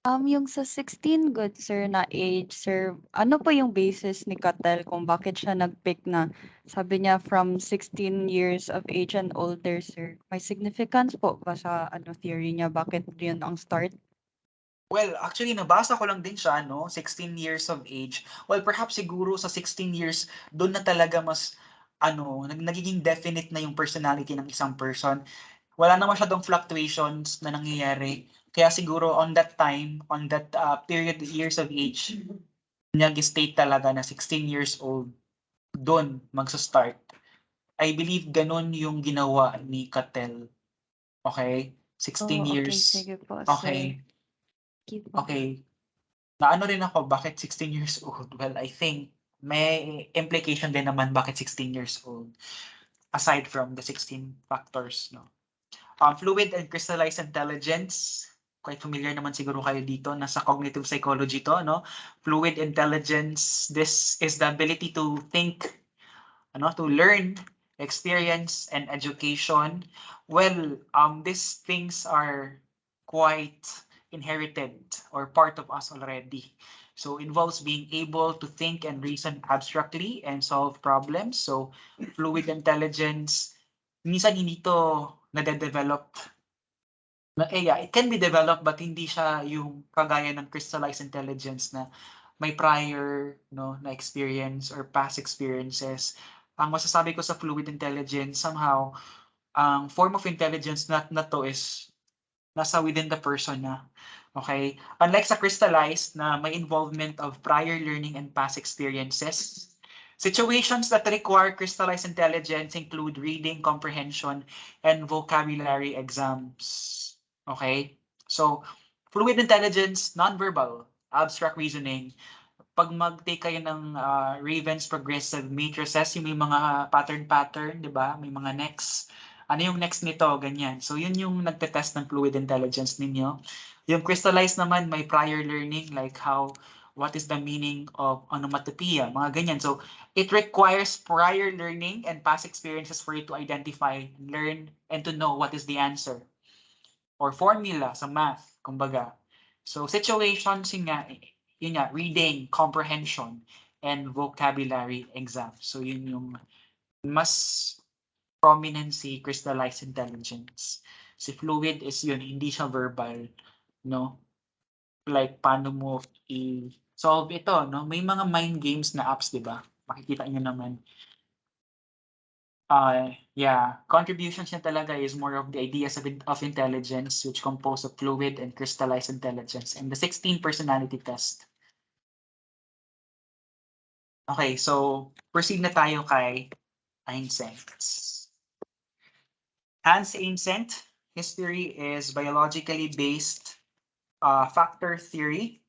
Yung sa 16 good, sir, na age, sir, ano po yung basis ni Cattell kung bakit siya nag-pick na, sabi niya, from 16 years of age and older, sir? May significance po ba sa theory niya? Bakit yun ang start? Well, actually, nabasa ko lang din siya, no? 16 years of age. Well, perhaps siguro sa 16 years, doon na talaga mas, nagiging definite na yung personality ng isang person. Wala na masyadong fluctuations na nangyayari. Kaya siguro on that time, on that period, years of age, nag-state talaga na 16 years old, doon magsa-start. I believe ganun yung ginawa ni Cattell. Okay? 16 okay, years. sige po, Okay. sir. Keep po. Okay. Naano rin ako, bakit 16 years old? Well, I think may implication din naman bakit 16 years old. Aside from the 16 factors, no? Fluid and crystallized intelligence. Quite familiar naman siguro kayo dito. Nasa cognitive psychology to, no? Fluid intelligence, this is the ability to think, to learn, experience, and education. Well, these things are quite inherited or part of us already. So involves being able to think and reason abstractly and solve problems. So fluid intelligence minsan hindi to nade-develop. Yeah, it can be developed but hindi siya yung kagaya ng crystallized intelligence na may prior na experience or past experiences. Ang masasabi ko sa fluid intelligence, somehow, ang form of intelligence na to is nasa within the person na. Okay? Unlike sa crystallized na may involvement of prior learning and past experiences, situations that require crystallized intelligence include reading, comprehension, and vocabulary exams. Okay? So, fluid intelligence, non-verbal, abstract reasoning. Pag mag-take kayo ng Raven's progressive matrices, yung may mga pattern, di ba? May mga next. Ano yung next nito? Ganyan. So, yun yung nagtetest ng fluid intelligence ninyo. Yung crystallized naman, may prior learning, like what is the meaning of onomatopoeia, mga ganyan. So, it requires prior learning and past experiences for you to identify, learn, and to know what is the answer. Or formula sa math, kumbaga. So, situations yun nga, reading, comprehension, and vocabulary exam. So, yun yung mas prominency, crystallized intelligence. Si fluid is yun, hindi siya verbal, no? Like, paano mo i-solve ito, no? May mga mind games na apps, di ba? Makikita nyo naman. Yeah, contributions niya talaga is more of the ideas of intelligence which compose of fluid and crystallized intelligence and the 16 personality test. Okay, so proceed na tayo kay Einstein. Hans Einstein, his theory is biologically based factor theory.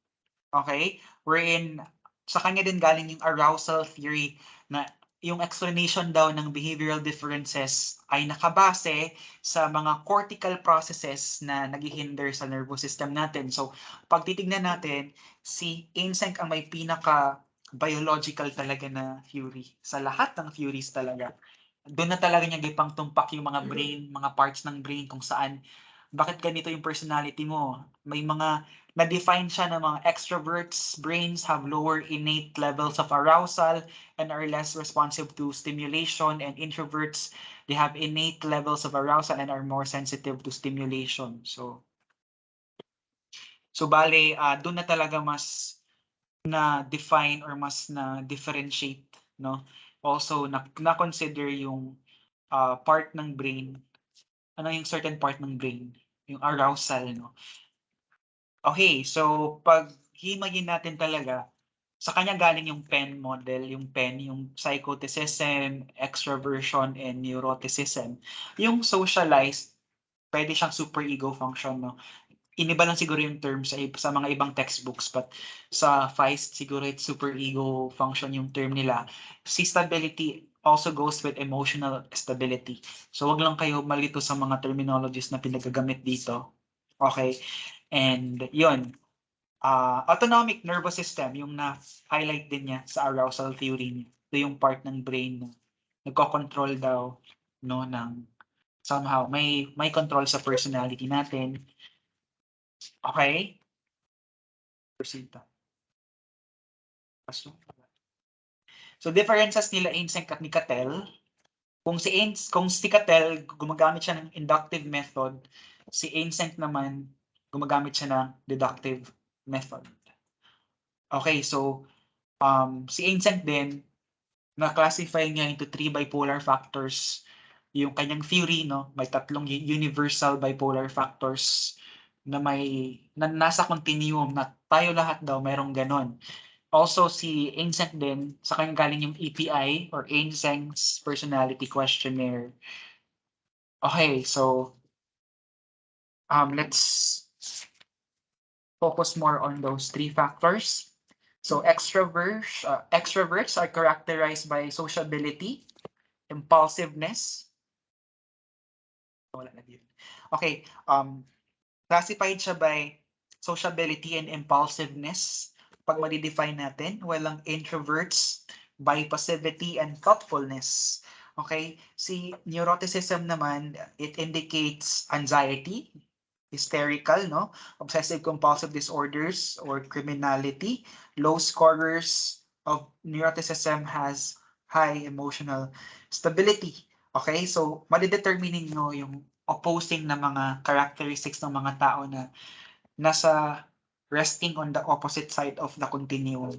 Okay, wherein sa kanya din galing yung arousal theory na yung explanation daw ng behavioral differences ay nakabase sa mga cortical processes na naghihinder sa nervous system natin. So, pag titignan natin, si Einstein ang may pinaka biological talaga na theory. Sa lahat ng theories talaga. Doon na talaga niya gipang tumpak yung mga brain, mga parts ng brain kung saan bakit ganito yung personality mo. May mga na-define siya ng mga extroverts, brains have lower innate levels of arousal and are less responsive to stimulation, and introverts, they have innate levels of arousal and are more sensitive to stimulation. So bale, doon na talaga mas na-define or mas na-differentiate, no? Also, na-consider yung part ng brain, yung certain part ng brain, yung arousal, no? Okay, so pag himayin natin talaga, sa kanya galing yung PEN model, yung psychoticism, extroversion, and neuroticism. Yung socialized, pwede siyang superego function, no? Iniba lang siguro yung term sa mga ibang textbooks, but sa FEIST siguro it's superego function yung term nila. Si stability also goes with emotional stability. So wag lang kayo malito sa mga terminologies na pinagagamit dito. Okay? And yun, autonomic nervous system, yung na-highlight din niya sa arousal theory niya. Ito yung part ng brain na nagko-control daw, no, ng somehow may control sa personality natin. Okay? Proceed pa. So differences nila Einstein at ni Cattell. Kung si Cattell gumagamit siya ng inductive method, si Einstein naman gumagamit siya ng deductive method. Okay, so si Einstein din, na-classify niya into 3 bipolar factors. Yung kanyang theory, no, may 3 universal bipolar factors na nasa continuum na tayo lahat daw mayroong ganon. Also, si Einstein din, sa kanya galing yung EPI or Einstein's Personality Questionnaire. Okay, so let's focus more on those 3 factors. So extroverts are characterized by sociability, impulsiveness. Okay, classified siya by sociability and impulsiveness. Pag ma-define natin, walang introverts by passivity and thoughtfulness. Okay, si neuroticism naman, it indicates anxiety, hysterical, no? Obsessive compulsive disorders or criminality. Low scorers of neuroticism has high emotional stability. Okay, so madidetermine nyo yung opposing na mga characteristics ng mga tao na nasa resting on the opposite side of the continuum.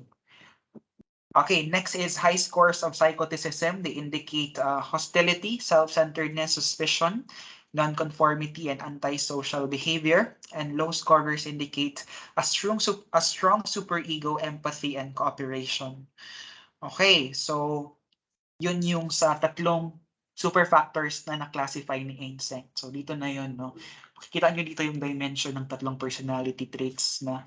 Okay, next is high scores of psychoticism. They indicate hostility, self-centeredness, suspicion, nonconformity, and antisocial behavior. And low scorers indicate a strong superego, empathy, and cooperation. Okay, so yun yung sa tatlong super factors na na-classify ni Ainseng. So dito na yun, no? Makikita nyo dito yung dimension ng tatlong personality traits na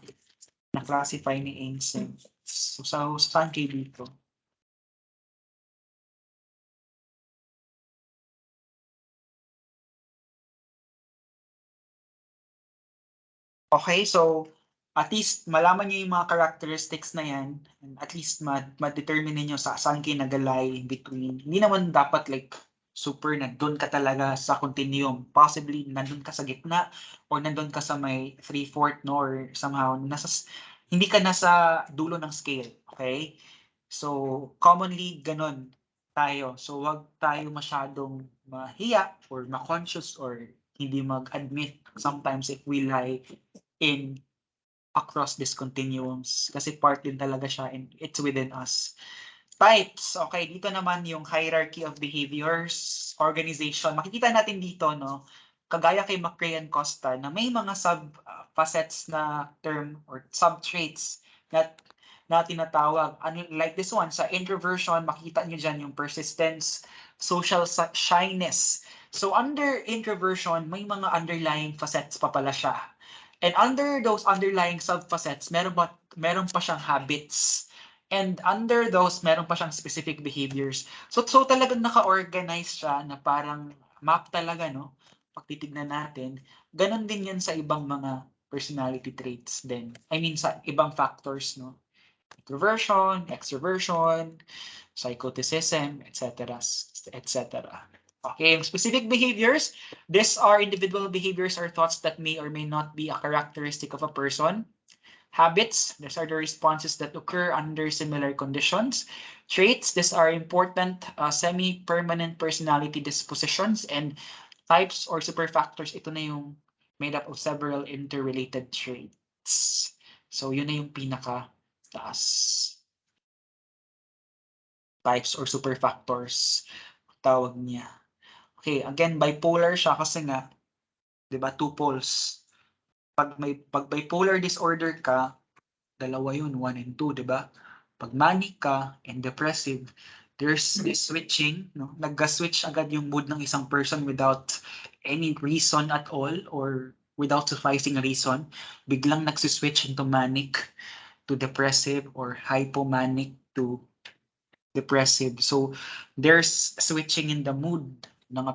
na-classify ni Ainseng. So saan kayo dito? Okay, so at least malaman niyo yung mga characteristics na yan, and at least ma-determine niyo sa saan kayo nagalay between. Hindi naman dapat like super na doon ka talaga sa continuum. Possibly nandun ka sa gitna or nandun ka sa may 3/4, no, or somehow hindi ka nasa dulo ng scale, okay? So commonly ganon tayo. So wag tayo masyadong mahiya or ma-conscious or hindi mag-admit sometimes if we lie in across these continuums kasi part din talaga siya and it's within us. Types. Okay, dito naman yung hierarchy of behaviors, organization. Makikita natin dito, no, kagaya kay McRae and Costa na may mga sub-facets na term or sub-traits na tinatawag. Like this one, sa introversion, makikita niyo dyan yung persistence, social shyness. So under introversion, may mga underlying facets pa pala siya. And under those underlying sub-facets, meron pa siyang habits. And under those, meron pa siyang specific behaviors. So talagang naka-organize siya na parang map talaga, no? Pag titignan natin, ganun din yan sa ibang mga personality traits din. I mean, sa ibang factors, no? Introversion, extroversion, psychoticism, etc. etc. Okay, specific behaviors. These are individual behaviors or thoughts that may or may not be a characteristic of a person. Habits, these are the responses that occur under similar conditions. Traits, these are important semi-permanent personality dispositions. And types or superfactors, ito na yung made up of several interrelated traits. So yun na yung pinaka-taas. Types or superfactors, tawag niya. Okay, again, bipolar siya kasi nga, di ba, two poles. Pag bipolar disorder ka, dalawa yun, 1 and 2, di ba? Pag manic ka and depressive, there's this switching, no? Nagga-switch agad yung mood ng isang person without any reason at all or without sufficing reason. Biglang nagsiswitch into manic to depressive or hypomanic to depressive. So there's switching in the mood ng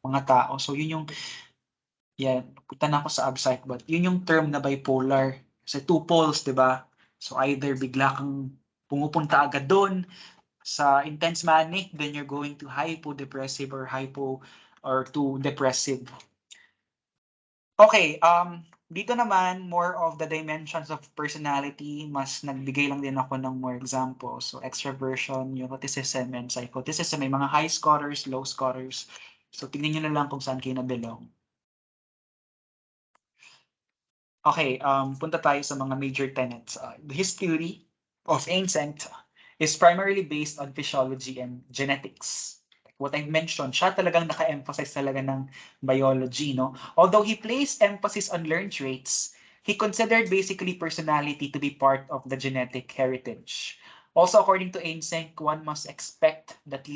mga tao. So yun yung punta na ako sa abstract but yun yung term na bipolar. Kasi two poles, 'di ba? So either bigla kang pumupunta agad doon sa intense manic, then you're going to hypo-depressive or to depressive. Okay, dito naman, more of the dimensions of personality, mas nagbigay lang din ako ng more examples. So, extroversion, neuroticism, and psychoticism. May mga high scorers, low scorers. So, tingnan nyo na lang kung saan kayo na-belong. Okay, punta tayo sa mga major tenets. His theory of Ainsect is primarily based on physiology and genetics. What I've mentioned, siya talagang naka-emphasize talaga ng biology, no? Although he placed emphasis on learned traits, he considered basically personality to be part of the genetic heritage. Also, according to Ainsect, one must expect that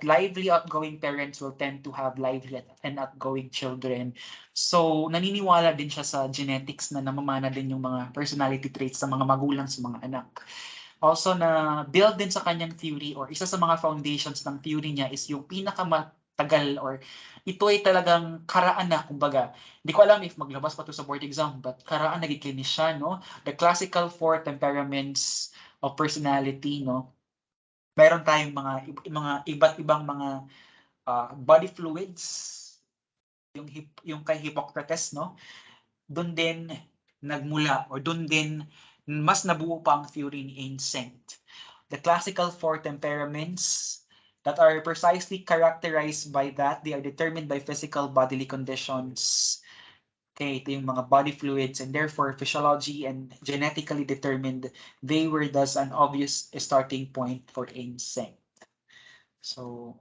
lively, outgoing parents will tend to have lively and outgoing children. So, naniniwala din siya sa genetics na namamana din yung mga personality traits sa mga magulang sa mga anak. Also na build din sa kanyang theory or isa sa mga foundations ng theory niya is yung pinakamatagal or ito ay talagang karaan na, kumbaga. Hindi ko alam if maglabas pa to sa board exam, but karaan na gikinis siya, no? The classical four temperaments of personality, no? Meron tayong mga iba't ibang mga body fluids, yung kay Hippocrates, no? Doon din nagmula or doon din mas nabuo pa ang theory ni Ainsect. The classical four temperaments that are precisely characterized by that. They are determined by physical bodily conditions. Okay, ito yung mga body fluids and therefore physiology and genetically determined. They were thus an obvious starting point for insect. So,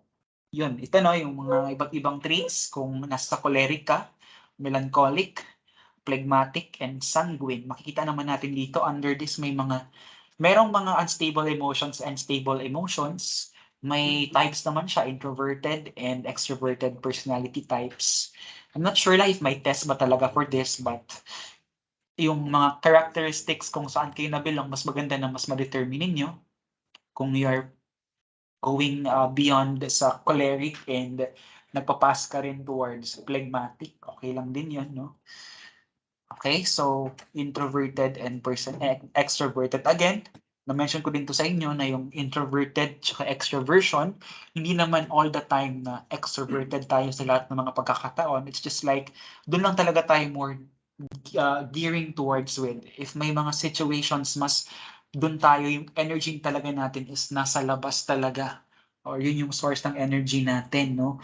yun. Ito no, yung mga iba't ibang traits kung nasa choleric ka, melancholic, phlegmatic, and sanguine. Makikita naman natin dito under this merong mga unstable emotions and stable emotions. May types naman siya, introverted and extroverted personality types. I'm not sure lang if may test ba talaga for this, but yung mga characteristics kung saan kayo nabilang, mas maganda na mas ma-determine ninyo kung you are going beyond sa choleric and nagpapass ka rin towards phlegmatic. Okay lang din yun, no? Okay, so introverted and extroverted. Again, na-mention ko din to sa inyo na yung introverted tsaka extroversion, hindi naman all the time na extroverted tayo sa lahat ng mga pagkakataon. It's just like, doon lang talaga tayo more gearing towards with. If may mga situations, mas doon tayo, yung energy talaga natin is nasa labas talaga. Or yun yung source ng energy natin, no?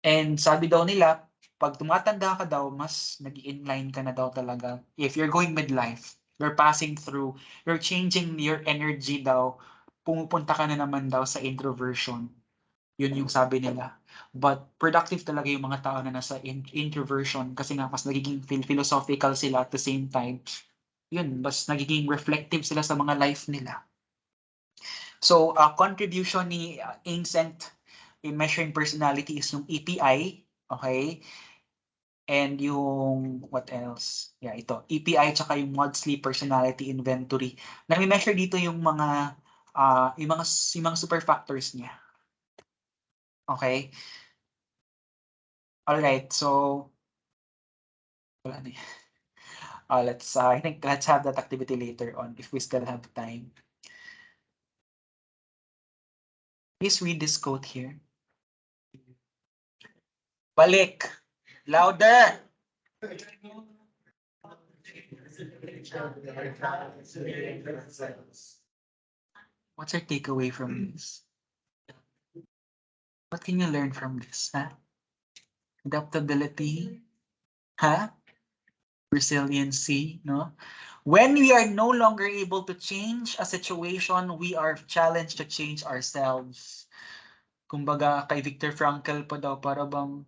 And sabi daw nila, pag tumatanda ka daw, mas nag-inline ka na daw talaga. If you're going midlife, you're passing through, you're changing your energy daw, pumupunta ka na naman daw sa introversion. Yun yung sabi nila. But productive talaga yung mga tao na nasa introversion kasi nga mas nagiging philosophical sila at the same time. Yun, mas nagiging reflective sila sa mga life nila. So, contribution ni Ancient in measuring personality is yung EPI, okay? And yung, what else? Yeah, ito. EPI tsaka yung Maudsley Personality Inventory. Nami-measure dito yung mga super factors niya. Okay? Alright, so, wala na I think let's have that activity later on if we still have time. Please read this quote here. Balik! Louder! What's your takeaway from this? What can you learn from this? Huh? Adaptability? Huh? Resiliency? No? When we are no longer able to change a situation, we are challenged to change ourselves. Kumbaga, kay Viktor Frankl pa daw, para bang,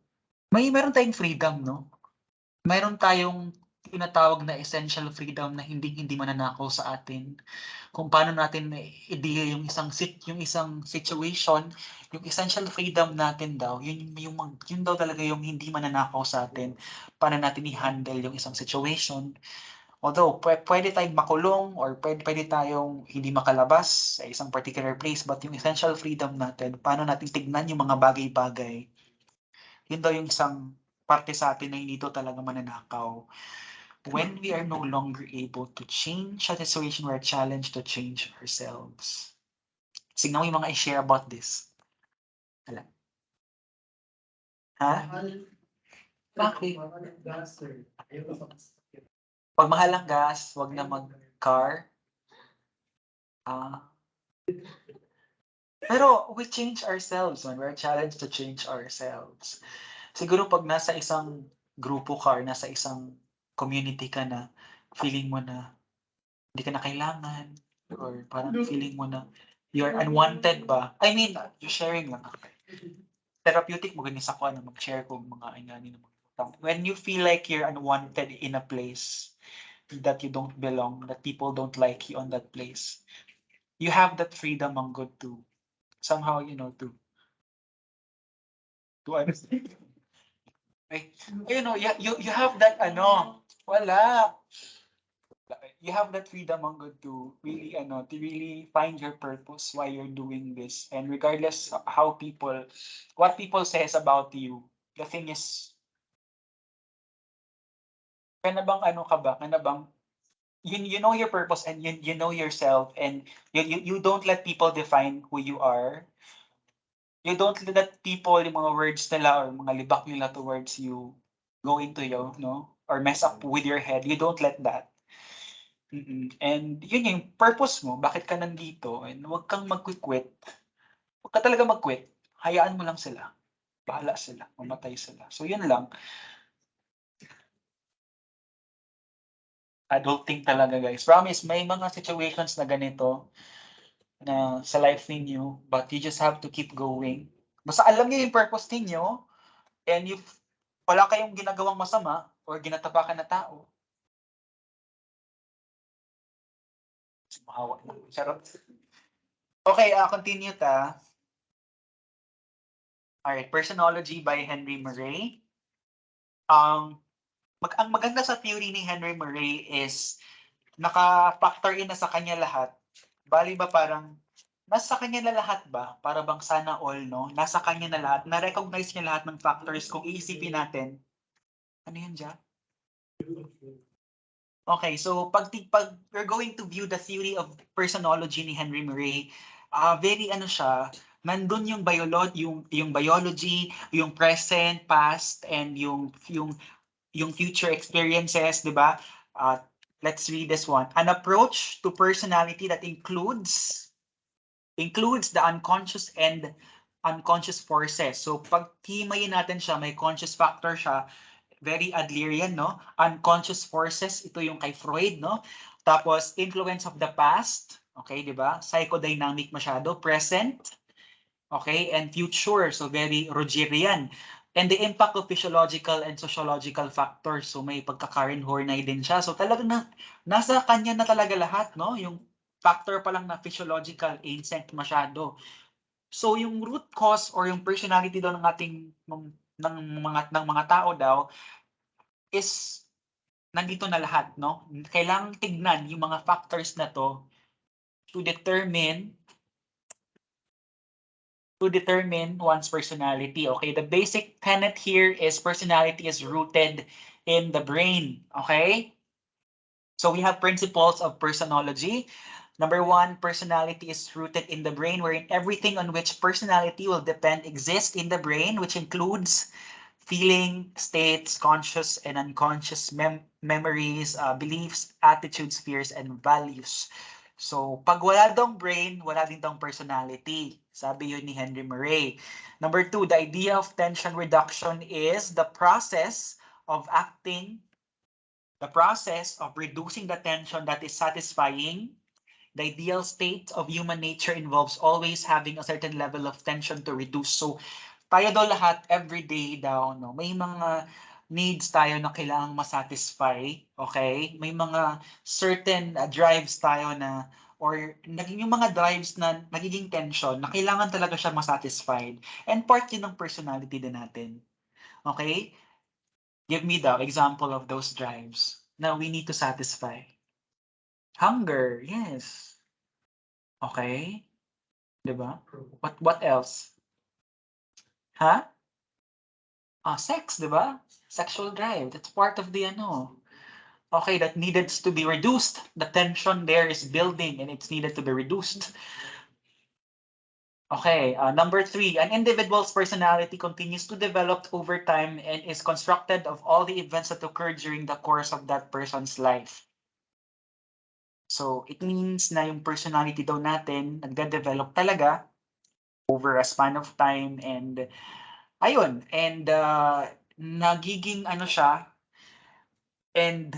meron tayong freedom, no? Meron tayong tinatawag na essential freedom na hindi mananakaw sa atin. Kung paano natin i-deal yung isang situation, yung essential freedom natin daw, yun daw talaga yung hindi mananakaw sa atin. Paano natin i-handle yung isang situation. Although, pwede tayong makulong or pwede tayong hindi makalabas sa isang particular place, but yung essential freedom natin, paano natin tignan yung mga bagay-bagay, yun daw yung isang parte sa atin na hindi to talaga mananakaw. When we are no longer able to change a situation, we're challenged to change ourselves. Signan mo yung mga i-share about this. Alam. Ha? Bakit? Pag mahal ang gas, wag na mag-car. Pero we change ourselves when we're challenged to change ourselves. Siguro pag nasa isang grupo ka or nasa isang community ka na, feeling mo na hindi ka na kailangan or parang feeling mo na you're unwanted ba? I mean, you're sharing lang. Therapeutic mo ganyan sa ko na mag-share ko mga ingani ng mga. When you feel like you're unwanted in a place that you don't belong, that people don't like you on that place, you have that freedom ang good to somehow, to understand. You have that wala. You have that freedom ang good to really find your purpose why you're doing this. And regardless how what people says about you, the thing is, kana bang ka ba? Kana bang, you know your purpose and you know yourself and you don't let people define who you are. You don't let people, yung mga words nila or mga libak nila towards you go into you, no? Or mess up with your head. You don't let that. And yun yung purpose mo, bakit ka nandito, and huwag kang mag-quit. Huwag ka talaga mag-quit. Hayaan mo lang sila. Bahala sila. Mamatay sila. So, yun lang. Adulting talaga, guys. Promise, may mga situations na ganito na sa life ninyo, but you just have to keep going. Basta alam niyo yung purpose ninyo, and if wala kayong ginagawang masama or ginatapakan na tao, mahawa na. Charot. Okay, continue ta. Alright, Personology by Henry Murray. Ang maganda sa theory ni Henry Murray is naka-factor in na sa kanya lahat. Bali ba parang nasa kanya na lahat ba? Para bang sana all, no? Nasa kanya na lahat. Na-recognize niya lahat ng factors kung iisipin natin. Ano yan, Jack? Okay, so pag we're going to view the theory of personology ni Henry Murray, very ano siya, nandun yung biology, yung present, past, and yung future experiences, di ba? Let's read this one. An approach to personality that includes the unconscious and unconscious forces. So pag himayin natin siya, may conscious factor siya, very Adlerian, no? Unconscious forces, ito yung kay Freud, no? Tapos influence of the past, okay, di ba? Psychodynamic masyado, present, okay, and future, so very Rogerian. And the impact of physiological and sociological factors, so may pagka-Karen Horney din siya. So talagang nasa kanya na talaga lahat, no? Yung factor pa lang na physiological, ancient masyado. So yung root cause or yung personality daw ng ating ng mga tao daw is nandito na lahat, no? Kailangang tignan yung mga factors na to to determine one's personality. Okay, the basic tenet here is personality is rooted in the brain. Okay, so we have principles of personology. Number 1, personality is rooted in the brain, wherein everything on which personality will depend exists in the brain, which includes feeling, states, conscious and unconscious memories, beliefs, attitudes, fears, and values. So, pag wala daw brain, wala din daw personality. Sabi yun ni Henry Murray. Number 2, the idea of tension reduction is the process of reducing the tension that is satisfying. The ideal state of human nature involves always having a certain level of tension to reduce. So, tayo daw lahat, everyday daw, no? May mga needs tayo na kailangang masatisfy, okay? May mga certain drives tayo na, or yung mga drives na nagiging tension, na kailangan talaga siya masatisfied. And part yun ng personality din natin. Okay? Give me the example of those drives na we need to satisfy. Hunger, yes. Okay? Diba? What else? Ha? Sex, di ba? Sexual drive. That's part of the ano. Okay, that needed to be reduced. The tension there is building and it's needed to be reduced. Okay, number 3, an individual's personality continues to develop over time and is constructed of all the events that occurred during the course of that person's life. So, it means na yung personality daw natin nagde-develop talaga over a span of time and ayun, and nagiging ano siya, and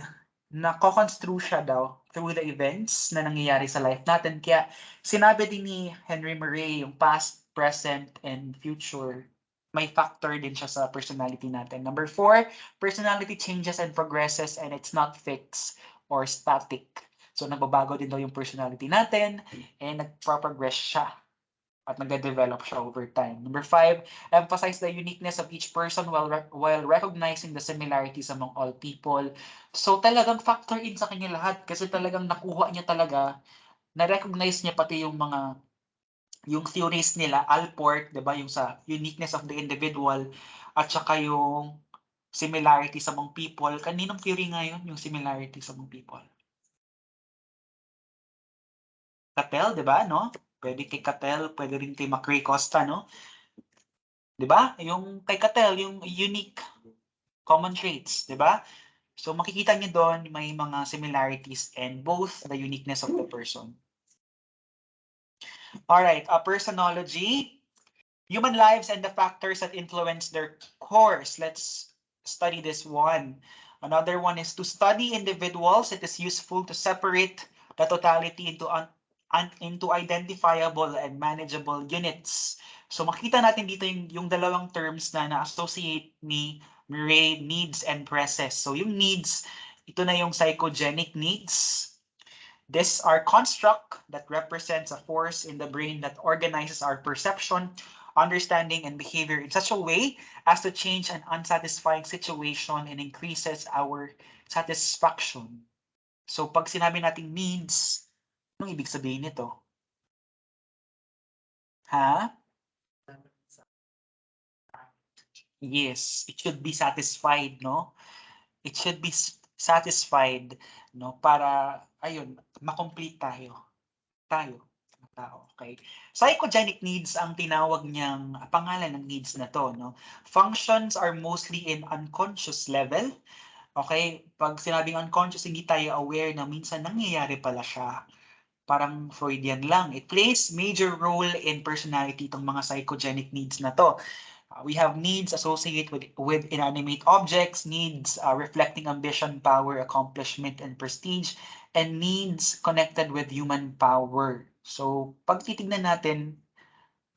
nako-construe siya daw through the events na nangyayari sa life natin. Kaya sinabi din ni Henry Murray yung past, present, and future. May factor din siya sa personality natin. Number 4, personality changes and progresses and it's not fixed or static. So nagbabago din daw yung personality natin and nagpo-progress siya at nagde-develop siya over time. Number 5, emphasize the uniqueness of each person while recognizing the similarities among all people. So talagang factor in sa kanya lahat kasi talagang nakuha niya talaga, na-recognize niya pati yung theories nila, Alport, 'di ba, yung sa uniqueness of the individual at saka yung similarities among people. Kaninong theory nga yun, yung similarities among people? Cattell, 'di ba, no? Pwede kay Cattell, pwede rin kay Macrae Costa, no? 'Di ba? Yung kay Cattell, yung unique common traits, 'di ba? So makikita niyo doon may mga similarities and both the uniqueness of the person. All right, personology. Human lives and the factors that influence their course. Let's study this one. Another one is to study individuals. It is useful to separate the totality into identifiable and manageable units. So makita natin dito yung dalawang terms na na-associate ni Murray, needs and presses. So yung needs, ito na yung psychogenic needs. These are construct that represents a force in the brain that organizes our perception, understanding, and behavior in such a way as to change an unsatisfying situation and increases our satisfaction. So pag sinabi nating needs, anong ibig sabihin nito? Ha? Yes, it should be satisfied, no? It should be satisfied, no? Para, ayun, makomplete tayo. Tao, okay? Psychogenic needs ang tinawag niyang pangalan ng needs na to, no? Functions are mostly in unconscious level. Okay? Pag sinabing unconscious, hindi tayo aware na minsan nangyayari pala siya. Parang Freudian lang. It plays major role in personality itong mga psychogenic needs na to. We have needs associated with inanimate objects, needs reflecting ambition, power, accomplishment, and prestige, and needs connected with human power. So, pag titignan natin,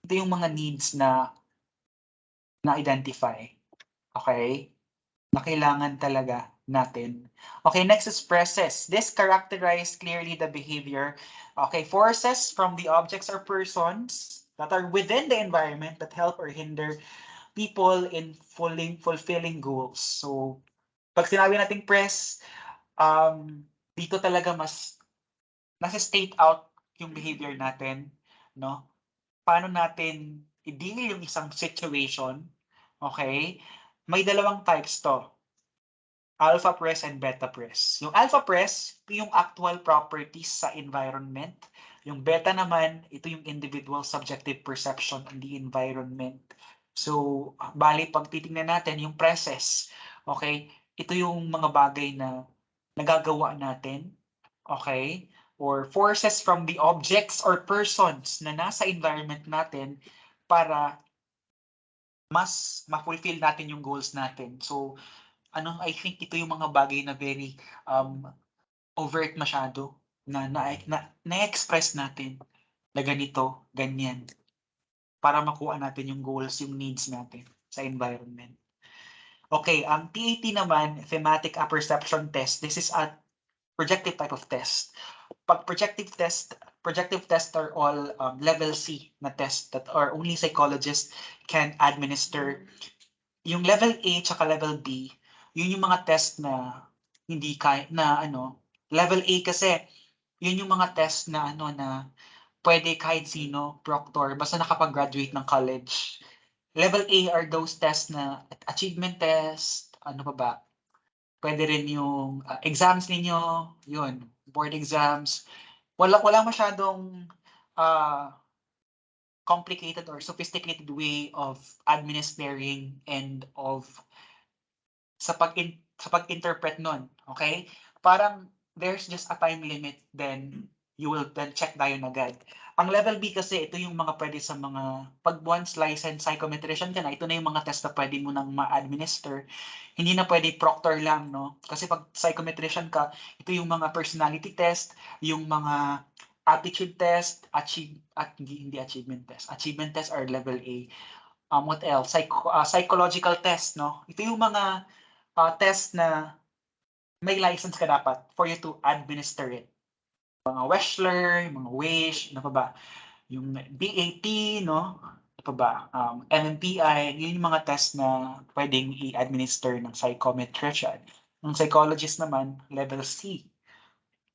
ito yung mga needs na na-identify. Okay? Na kailangan talaga natin. Okay, next is presses. This characterize clearly the behavior. Okay, forces from the objects or persons that are within the environment that help or hinder people in fulfilling goals. So, pag sinabi nating press, dito talaga mas nasa state out yung behavior natin, no? Paano natin i-deal yung isang situation, okay? May dalawang types to. Alpha press and beta press. Yung alpha press, ito yung actual properties sa environment. Yung beta naman, ito yung individual subjective perception in the environment. So, bali, pag titingnan natin yung presses, okay, ito yung mga bagay na nagagawa natin, okay, or forces from the objects or persons na nasa environment natin para mas ma-fulfill natin yung goals natin. So, I think ito yung mga bagay na very overt masyado na-express natin na ganito, ganyan, para makuha natin yung goals, yung needs natin sa environment. Okay, ang TAT naman, thematic apperception test. This is a projective type of test. Pag projective test are all level C na test that are only psychologists can administer. Yung level A tsaka level B, yun yung mga test na hindi level A kasi yun yung mga test na na pwede kahit sino, proctor, basta nakapag-graduate ng college. Level A are those tests na achievement test, ano pa ba? Pwede rin yung exams ninyo, yun, board exams. Wala masyadong complicated or sophisticated way of administering and of sa pag-interpret nun, okay? Parang there's just a time limit, then you will then check na yun agad. Ang level B kasi, ito yung mga pwede sa mga, pag once licensed psychometrician ka na, ito na yung mga test na pwede mo nang ma-administer. Hindi na pwede proctor lang, no? Kasi pag psychometrician ka, ito yung mga personality test, yung mga aptitude test, hindi achievement test. Achievement test are level A. What else? Psychological test, no? Ito yung mga test na may license ka dapat for you to administer it. Mga Wechsler, mga WAISH, ano pa ba? Yung BAT, no? Ano pa ba? MMPI, yun yung mga test na pwedeng i-administer ng psychometrician. Ng psychologist naman, level C.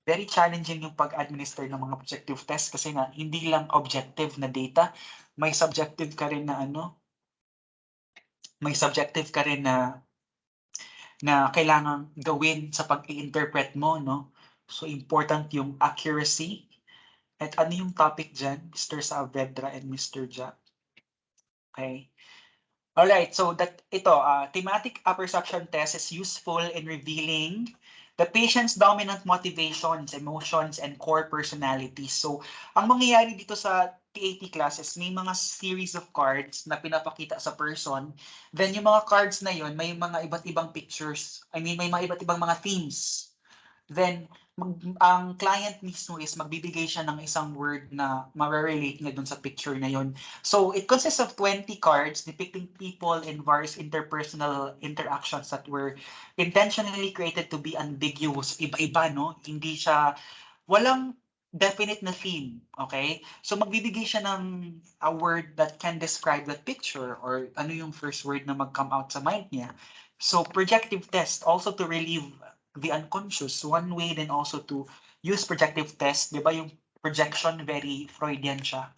Very challenging yung pag-administer ng mga objective test kasi nga hindi lang objective na data, may subjective ka rin na may subjective ka rin na kailangang gawin sa pag-i-interpret mo, no? So, important yung accuracy. At ano yung topic dyan, Mr. Saavedra and Mr. Jack? Okay. Alright, so thematic apperception test is useful in revealing the patient's dominant motivations, emotions, and core personalities. So, ang mangyayari dito sa PAT classes, may mga series of cards na pinapakita sa person. Then yung mga cards na yon may mga iba't ibang pictures. I mean, may mga iba't ibang mga themes. Then, ang client mismo is magbibigay siya ng isang word na ma-relate niya dun sa picture na yon. So, it consists of 20 cards depicting people in various interpersonal interactions that were intentionally created to be ambiguous. Iba-iba, no? Hindi siya, walang definite na theme, okay? So magbibigay siya ng a word that can describe that picture or ano yung first word na mag-come out sa mind niya. So projective test also to relieve the unconscious. One way then also to use projective test, di ba yung projection very Freudian siya.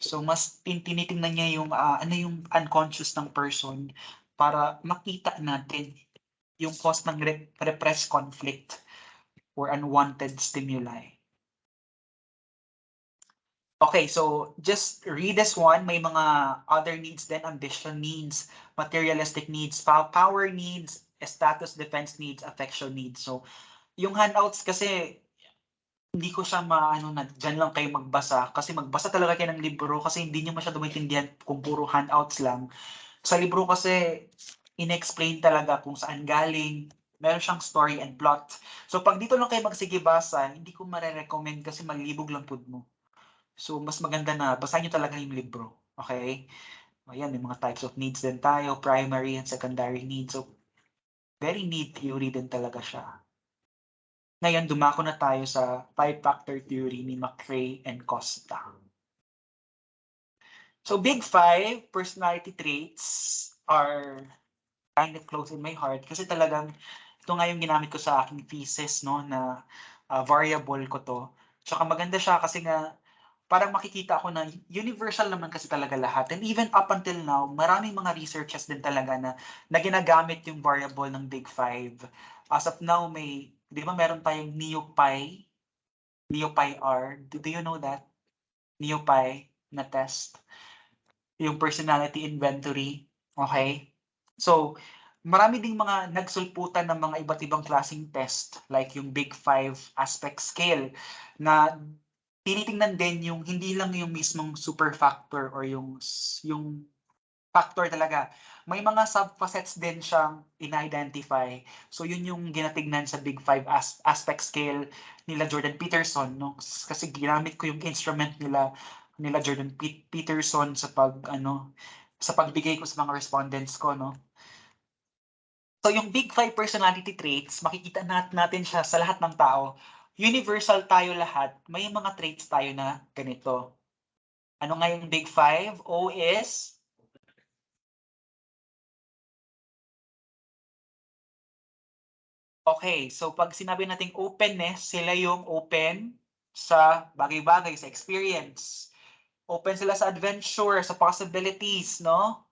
So mas tinitingnan niya yung ano yung unconscious ng person para makita natin yung cause ng repressed conflict or unwanted stimuli. Okay, so just read this one. May mga other needs then, ambition needs, materialistic needs, power needs, status defense needs, affection needs. So, yung handouts kasi, hindi ko siya maano na dyan lang kayo magbasa. Kasi magbasa talaga kayo ng libro kasi hindi nyo masyado maintindihan kung puro handouts lang. Sa libro kasi, in-explain talaga kung saan galing, meron siyang story and plot. So, pag dito lang kayo magsige basa, hindi ko marirecommend kasi malibog lang pud mo. So, mas maganda na basahin nyo talaga yung libro. Okay? Ayan, may mga types of needs din tayo, primary and secondary needs. So, very need theory din talaga siya. Ngayon, dumako na tayo sa 5-factor theory ni McRae and Costa. So, big 5 personality traits are kind of close in my heart kasi talagang ito nga yung ginamit ko sa aking thesis, no, na variable ko to. Tsaka maganda siya kasi nga parang makikita ko na universal naman kasi talaga lahat. And even up until now, maraming mga researches din talaga na ginagamit yung variable ng Big Five. As of now, di ba meron tayong NeoPi R. Do you know that? NeoPi na test. Yung personality inventory. Okay? So, marami ding mga nagsulputan ng mga iba't ibang klaseng test like yung Big Five aspect scale na tinitingnan din yung hindi lang yung mismong super factor or yung factor talaga. May mga subfacets din siyang in-identify. So yun yung ginatignan sa Big Five aspect scale nila Jordan Peterson, no? Kasi ginamit ko yung instrument nila Jordan Peterson sa pagbigay ko sa mga respondents ko, no? So yung Big Five personality traits, makikita natin siya sa lahat ng tao. Universal tayo lahat, may mga traits tayo na ganito. Ano nga yung Big Five? O is okay, so pag sinabi nating openness, sila yung open sa bagay-bagay, sa experience. Open sila sa adventure, sa possibilities, no?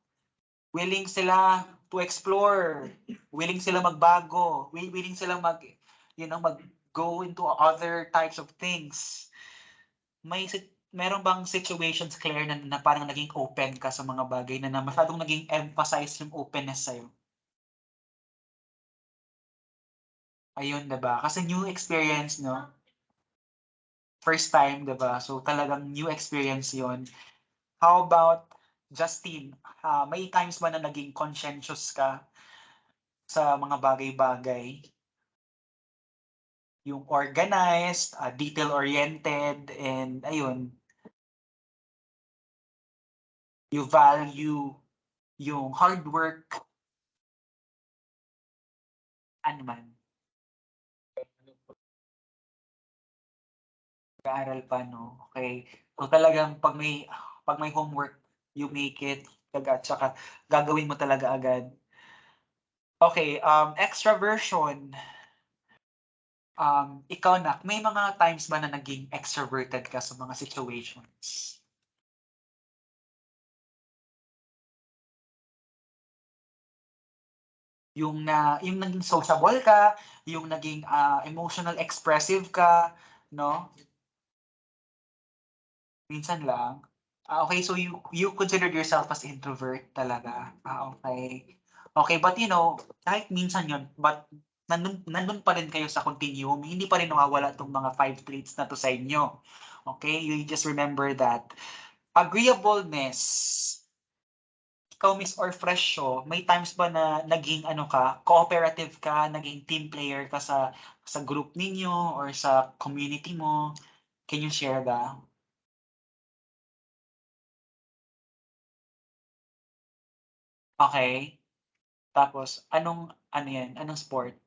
Willing sila to explore, willing sila magbago, willing sila mag-go into other types of things. Meron bang situations, Claire, na parang naging open ka sa mga bagay na masyadong naging emphasize yung openness sa'yo? Ayun, diba? Kasi new experience, no? First time, diba? So talagang new experience yon. How about Justine? May times ba na naging conscientious ka sa mga bagay-bagay? Yung organized, detail-oriented, and ayun, you value yung hard work, ano man. Nag-aaral pa, no? Okay. So talagang pag may homework, you make it agad, tsaka gagawin mo talaga agad. Okay, extraversion. Ikaw na, may mga times ba na naging extroverted ka sa mga situations? Yung naging sociable ka, yung naging emotional expressive ka, no? Minsan lang. Okay, so you considered yourself as introvert talaga. Okay. Okay, but kahit minsan yun, but nandun pa rin kayo sa continuum, hindi pa rin nawawala itong mga 5 traits na to sa inyo. Okay, you just remember that Agreeableness. Ikaw, Miss or Fresh Show, may times ba na naging ano ka, cooperative ka, naging team player ka sa group ninyo or sa community mo? Can you share that? Okay. Tapos, ano yan? Anong sport?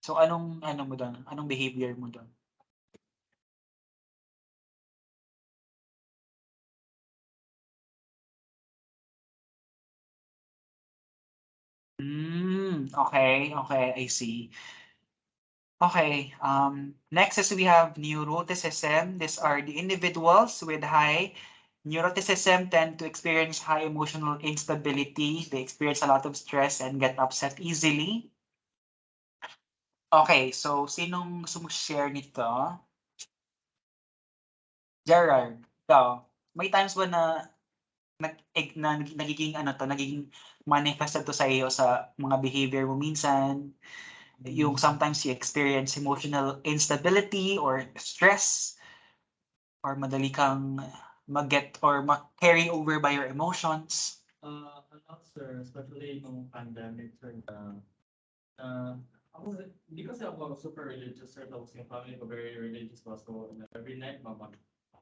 So, anong ano mo doon? Anong behavior mo doon? Okay, okay, I see. Okay, next is we have neuroticism. These are the individuals with high neuroticism tend to experience high emotional instability. They experience a lot of stress and get upset easily. Okay, so sinong share nito? Gerard, ikaw, may times ba na nagiging ano to, nagiging manifested to sa iyo sa mga behavior mo minsan? Yung sometimes you experience emotional instability or stress or madali kang mag-get or carry over by your emotions. A lot, sir, especially nung pandemic, sir, hindi kasi ako super religious, sir, tapos yung family ko very religious pa, so every night,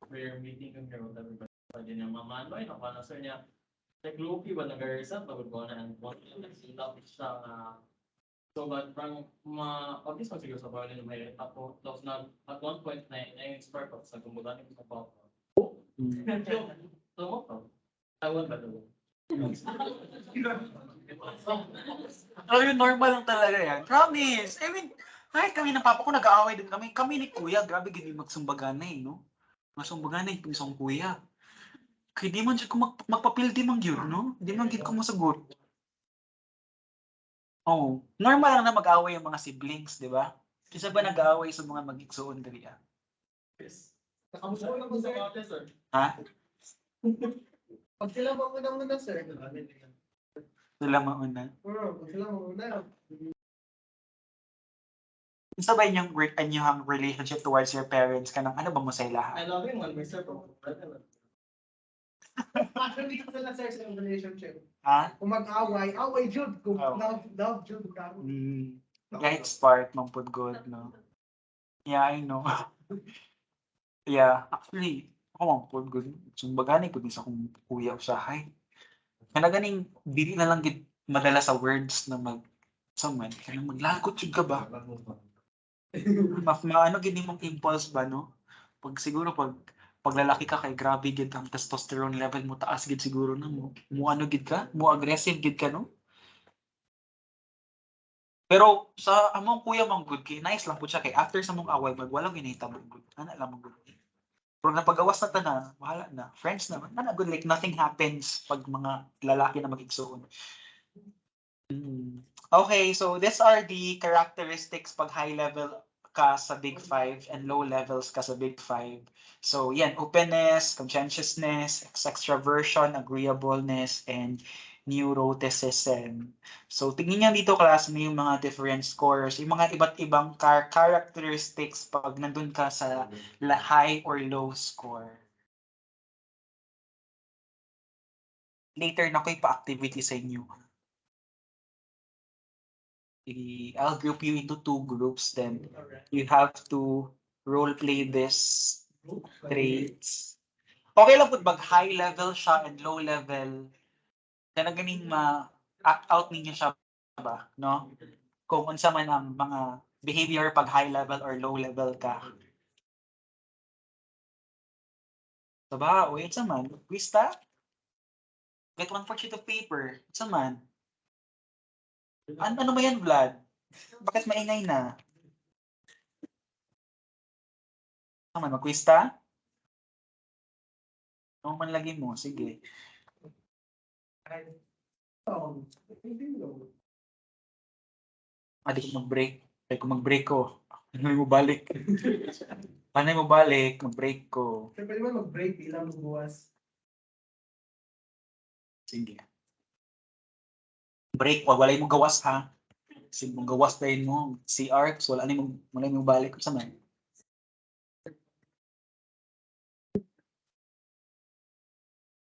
prayer meeting kami with everybody. Pwede niya, mama, ano, na sir niya, like, low-key ba, nag-reset, pagod ko na, and one time, nagsilap siya, so, but from, obvious mo siguro sa family na may, tapos na, at one point, na-inspire ko, sa gumudanin ko sa papa. So, I won by the way. Ay, normal lang talaga yan. Promise. I mean, kahit kami ng papa ko, nag-aaway din kami. Kami ni kuya, grabe, gini magsumbaganay, no? Masumbaganay, pisong kuya. Kaya di man siya kung magpapildi mang yun, no? Di man gid ko masagot. Oh, normal lang na mag-aaway yung mga siblings, di ba? Kisa ba nag-aaway sa mga mag-igsuon dali ah? Yes. Nakamusta na po, sir. Ha? Pag sila muna, sir. Sila mauna. Pag sila muna. Isa ba inyong relationship towards your parents ka ng ano ba mo sa ilaha? I love him when we serve him. Actually, kasi na, sir, sa relationship. Ha? Kung mag-away, away jud. Kung Oh. love jud. Yeah, it's part ng put good, no? Yeah, I know. Yeah, actually, ako ang put good. Sumbagani ko din sa kong kuya ko sa hay. Kaya ganing, dili na lang gid madala sa words na saman, kaya maglagot jud ka ba? Maano gid mong impulse ba, no? Pag siguro pag lalaki ka kay grabe gid ang testosterone level mo taas gid siguro na mo ano gid ka, mo aggressive gid ka, no? Pero sa among kuya mang good kay nice lang pud siya kay after sa mong away mag wala ginahitabo good. Ana lang mang good. Pero napagawas na tanan, bahala na. Friends naman, ana good like nothing happens pag mga lalaki na mag-igsoon. Okay, so these are the characteristics pag high level ka sa Big Five and low levels ka sa Big Five. So yan, openness, conscientiousness, extraversion, agreeableness, and neuroticism. So tingnan niyo dito class mo yung mga different scores, yung mga iba't ibang characteristics pag nandun ka sa high or low score. Later na ko ipa-activity sa inyo. I'll group you into 2 groups, then you have to role play this traits. Okay lang po pag high level siya and low level, kaya ganing ma-act out ninyo siya ba, no? Kung unsa man ang mga behavior pag high level or low level ka. Diba? O yun sa man, quiz ta? Get 1 sheet of paper. Unsa man? Ano ba yan, Vlad? Bakit maingay na? Naman, mag-quiz ta? Ano man lagi mo? Sige. Di ko mag-break. Ay, kung mag-break ko. Ano mo balik? Paano mo balik? Mag-break ko. Sir, pwede mo mag-break, ilang buwas. Sige. Break, wag walay mo gawas ha. Sige mong gawas tayo mo. CR, so wala mo balik sa man.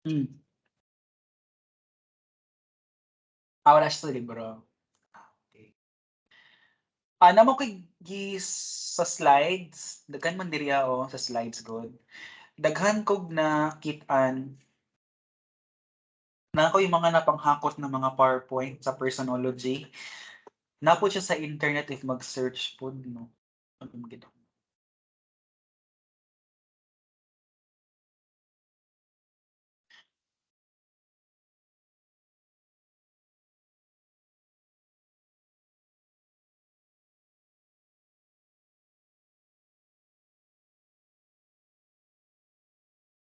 Hmm. Wala siya sa libro. Okay. Namo kay gis sa slides, daghan man diri sa slides god. Daghan kog nakit-an na ako yung mga napanghakot na mga PowerPoint sa personology. Napod siya sa internet if mag-search po, no? Ano mo gito?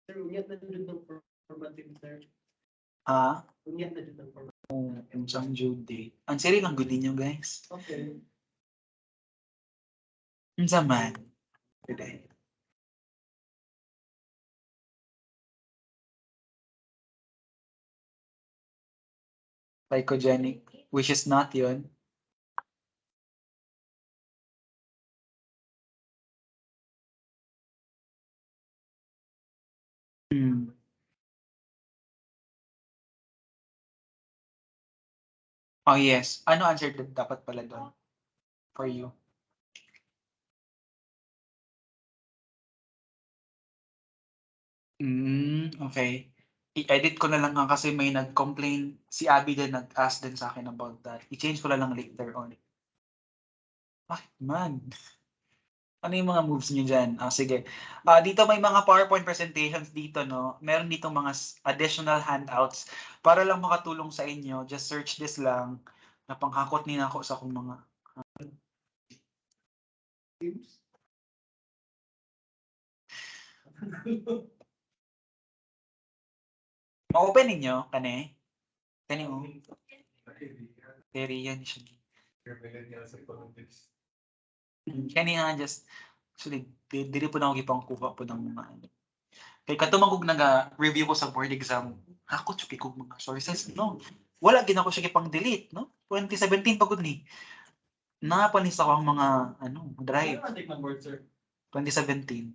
Sir, unyat na dun ng formative, sir. Unyat na dun ng formative. Unsang due date. Ang siri lang good ninyo, guys. Okay. Unsa man. Pwede. Psychogenic, which is not yun. Hmm. Oh, yes. Ano answer dapat pala doon? For you. Okay. I-edit ko na lang nga kasi may nag-complain. Si Abby din nag-ask din sa akin about that. I-change ko na lang later on. Man. Ano yung mga moves niyo dyan? Sige. Dito may mga PowerPoint presentations dito, no? Meron dito mga additional handouts para lang makatulong sa inyo. Just search this lang. Napanghakot ni ako sa akong mga... Teams? Ma-open ninyo, kane? Kani mo? Very yan siya. Kani nga just... Actually, dili po na ako ipangkuha po ng mga ano. Kaya katumangog nag-review ko sa board exam. Ako, chuki ko mga sources, no? Wala gina ko siya kipang delete, no? 2017 pagod ni. Napanis ako ang mga drive. Ano take ng board, sir? 2017.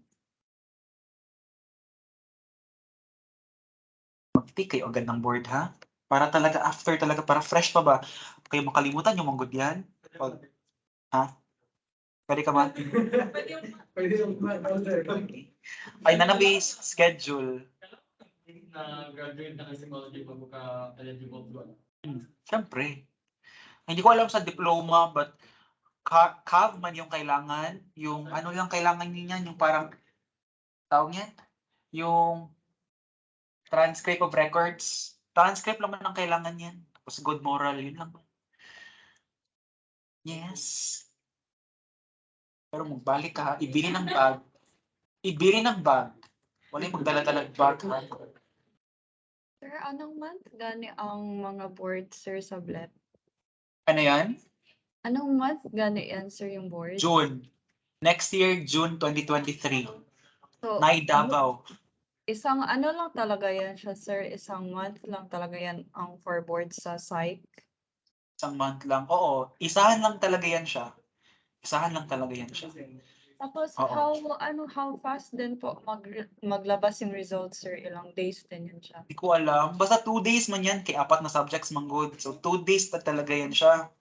Mag-take kayo agad ng board, ha? Para talaga after talaga, para fresh pa ba? Kayo makalimutan yung manggod yan. Pwede ka man. Pwede yung sir. Ay, nanabase schedule. Na graduate na ng psychology bago ka eligible to ano? Siyempre. Hindi ko alam sa diploma, but CAV man yung kailangan. Yung ano lang kailangan niya, yung parang, tawag yan? Yung transcript of records. Transcript lang man ang kailangan yan. Tapos good moral, yun lang. Yes. Pero magbalik ka, ibili ng bag. Ibili ng bag. Wala yung magdala-dalag bag, ha? Sir, anong month gani ang mga board, sir, sa BLEP? Ano yan? Anong month gani yan, sir, yung board? June. Next year, June 2023. So, Nay Davao. isang ano lang talaga yan siya, sir? Isang month lang talaga yan ang for board sa psych? Isang month lang. Oo, isahan lang talaga yan siya. Isahan lang talaga yan siya. Tapos, Oo. how fast din po maglabas yung results, sir? Ilang days din yan siya? Hindi ko alam. Basta 2 days man yan, kay 4 na subjects man good. So 2 days na talaga yan siya.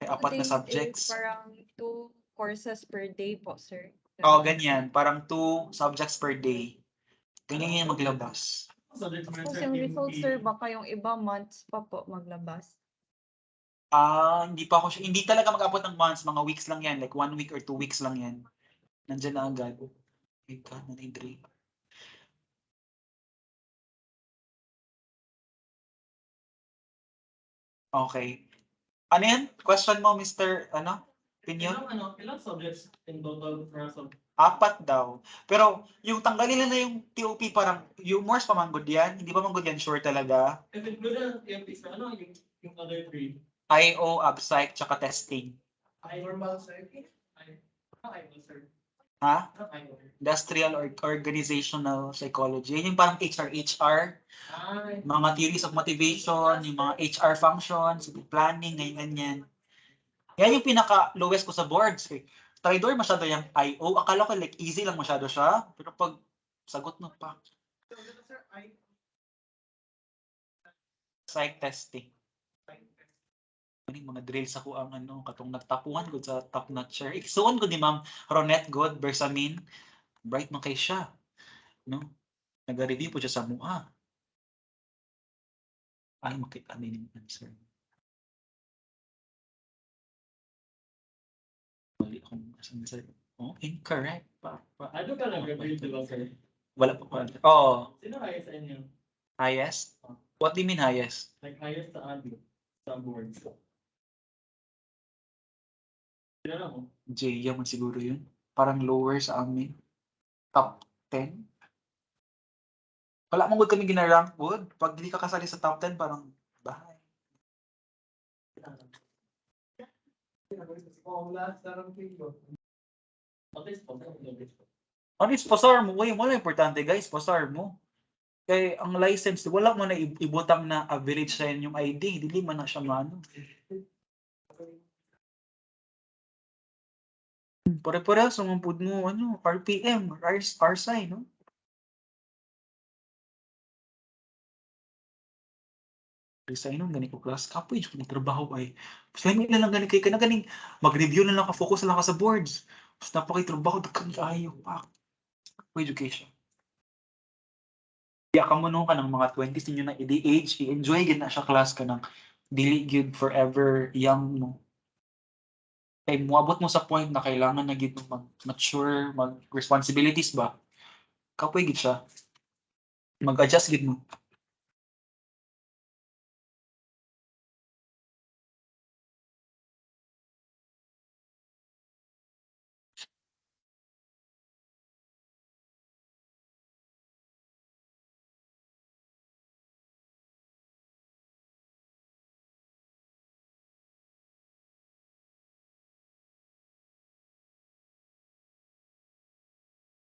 Kay 4 na 2 days subjects. is parang 2 courses per day po, sir. Oo, ganyan. Parang 2 subjects per day. Ganyan yung maglabas. Subject Tapos matter, yung team results, B. sir, baka yung iba months pa po maglabas. Hindi pa ako hindi talaga mag-abot ng months, mga weeks lang yan, like 1 week or 2 weeks lang yan. Nandiyan na agad. My God, nanay. Okay. Ano yan? Question mo, Mr. Opinion? Ilang subjects in total for us? 4 daw. Pero yung tanggalin na yung TOP, parang humors pa manggod yan. Hindi pa manggod yan, sure talaga. If included yung yung other 3? IO, psych, tsaka testing. Normal psyche? Sir. Ha? Ano? Industrial or organizational psychology. Yan yung parang HR. Mga theories of motivation, yung mga HR functions, planning, ganyan. Yan yung pinaka-lowest ko sa boards. Tridor, masyado yung IO. Akala ko like easy lang masyado siya. Pero pag sagot mo pa. So, sir, psych testing. Ano yung mga drills ako ang ano, katong nagtapuhan ko sa top notcher. Iksuon ko ni Ma'am Ronette God, Bersamin. Bright man kay siya. No? Nag-review po siya sa MUA. Ay, makita din yung answer. Mali akong answer. Oh, incorrect. Ano ka nag-review, di ba, sir? Wala pa pa. Oh, Sino highest sa inyo? highest? What do you mean highest? Like highest sa ano? Sa boards. Sino na mo? Jaya man siguro yun. Parang lower sa amin. Top 10. Wala mong good kami gina-rank good. Pag hindi ka kasali sa top 10, parang bahay. Oh, last sarang ko. At least, po. Ano yung sponsor mo? Uy, wala importante guys, sponsor mo. Kaya ang license, wala mo na ibutang na average sa inyong ID. Dili man na siya mano. Pare-pareho sa mga pud mo, ano, RPM, RSI, no? RSI no, gani ko class. Kapoy, yung trabaho ay. Basta na lang gani kay ka na ganing mag-review na lang ka, focus na lang ka sa boards. Basta pa kay trabaho, dagkan kayo pa. Education. Kaya ka mo nung ka ng mga 20s ninyo na age, i-enjoy gid na siya class ka ng dili gyud forever young mo. Kay muabot mo sa point na kailangan na gid mo mag-mature, mag-responsibilities ba? Kapoy gid siya. Mag-adjust gid mo.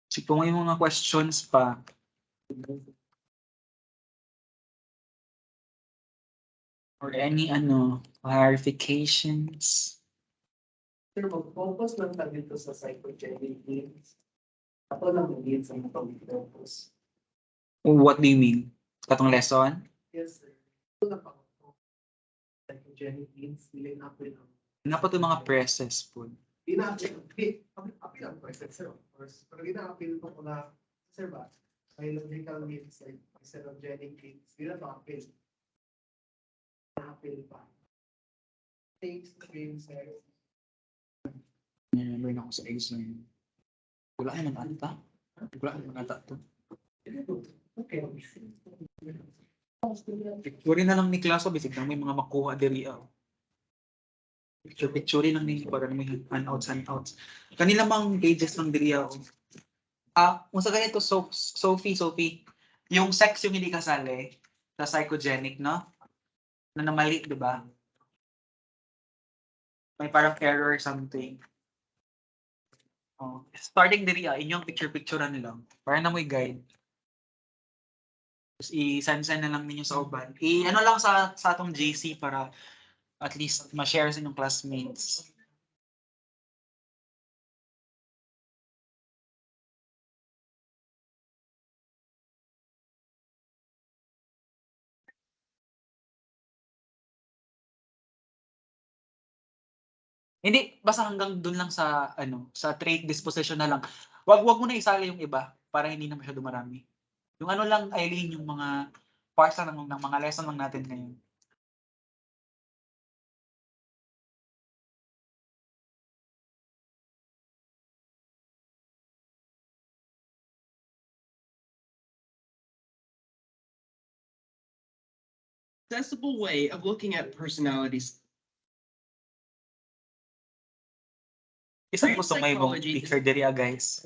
So kung may mga questions pa, or any ano, clarifications. Sir, mag-focus lang tayo dito sa psychogenic needs. Ako lang mag-lead sa mga pag-focus. What do you mean? Katong lesson? Yes, sir. Ito lang ako. Psychogenic needs, hindi na ako lang. Nga pa itong mga presses po. Hindi na apil ang question, sir, of course. Pero hindi na apil ko na, sir ba, biological needs, like psychogenic needs, hindi na apil. Na-apil pa. Takes the game, sir. Remember na ako sa exam. Wala naman ata. Wala naman ata to. Okay. Picture na lang ni Klaso, bisig na may mga makuha diri. Picture lang ni para na may handouts. Kanila mang pages lang diri. Unsa ganito, Sophie. Yung sex yung hindi kasali sa psychogenic, no? Na namali, di ba? May parang error or something. Starting diri, inyong picture na lang. Para na may guide. Tapos i-send na lang ninyo sa uban. Ano lang sa atong JC para at least ma-share sa inyong classmates. Hindi, basta hanggang dun lang sa sa trait disposition na lang. Wag mo na isali yung iba para hindi na masyado marami. Yung ano lang, Eileen, yung mga parts lang ng mga lesson lang natin ngayon. Accessible way of looking at personalities. Isang gusto may mong Psychology. teacher diri guys.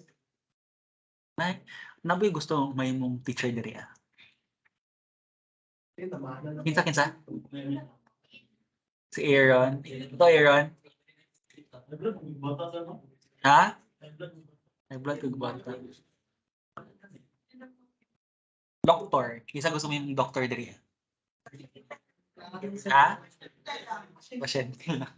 Naboy gusto may mong teacher diri Kinsa? Si Aaron. Ito Aaron. Ha? May blood kag bata. Doktor. Kinsa gusto mo yung doktor diri? Ha? Pasyente lang.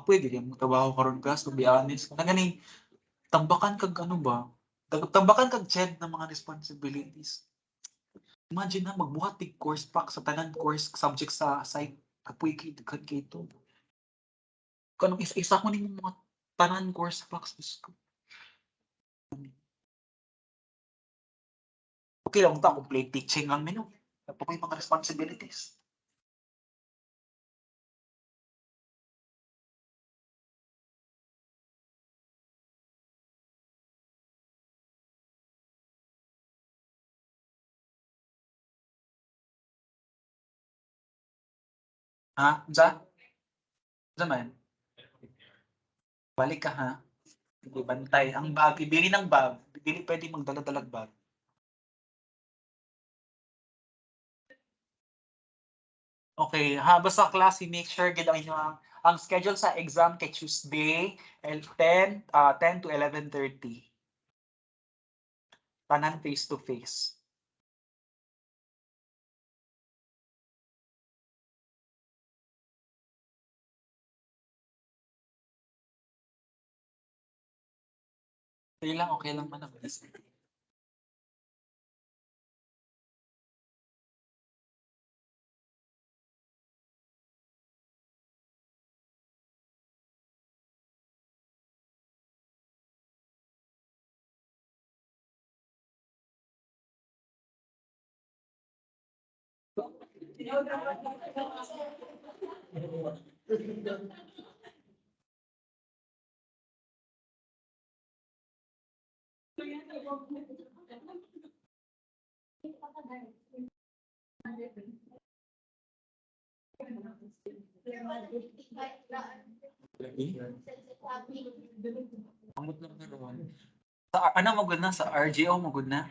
Pwede yung trabaho karon ka, to be honest. Ganing tambakan kag ano ba? Tambakan kag Ched ng mga responsibilities. Imagine na magbuhat tig course pack sa tanan course subject sa psych apoy kay daghan kay ito. Kanang isa ko nimo mga tanan course packs ko. Okay lang ta complete teaching lang mino. Tapos may mga responsibilities. Ha? Man. Balik ka ha. Hindi bantay. Ang bag, ibili ng bag. Hindi pwede magdala-dalag bag. Okay, ha, basta klase, make sure gid ang inyong ang schedule sa exam kay Tuesday 10 to 11:30. Tanan face to face. Okay lang man ang Amot lang karon. Sa ano magud na sa RGO magud na.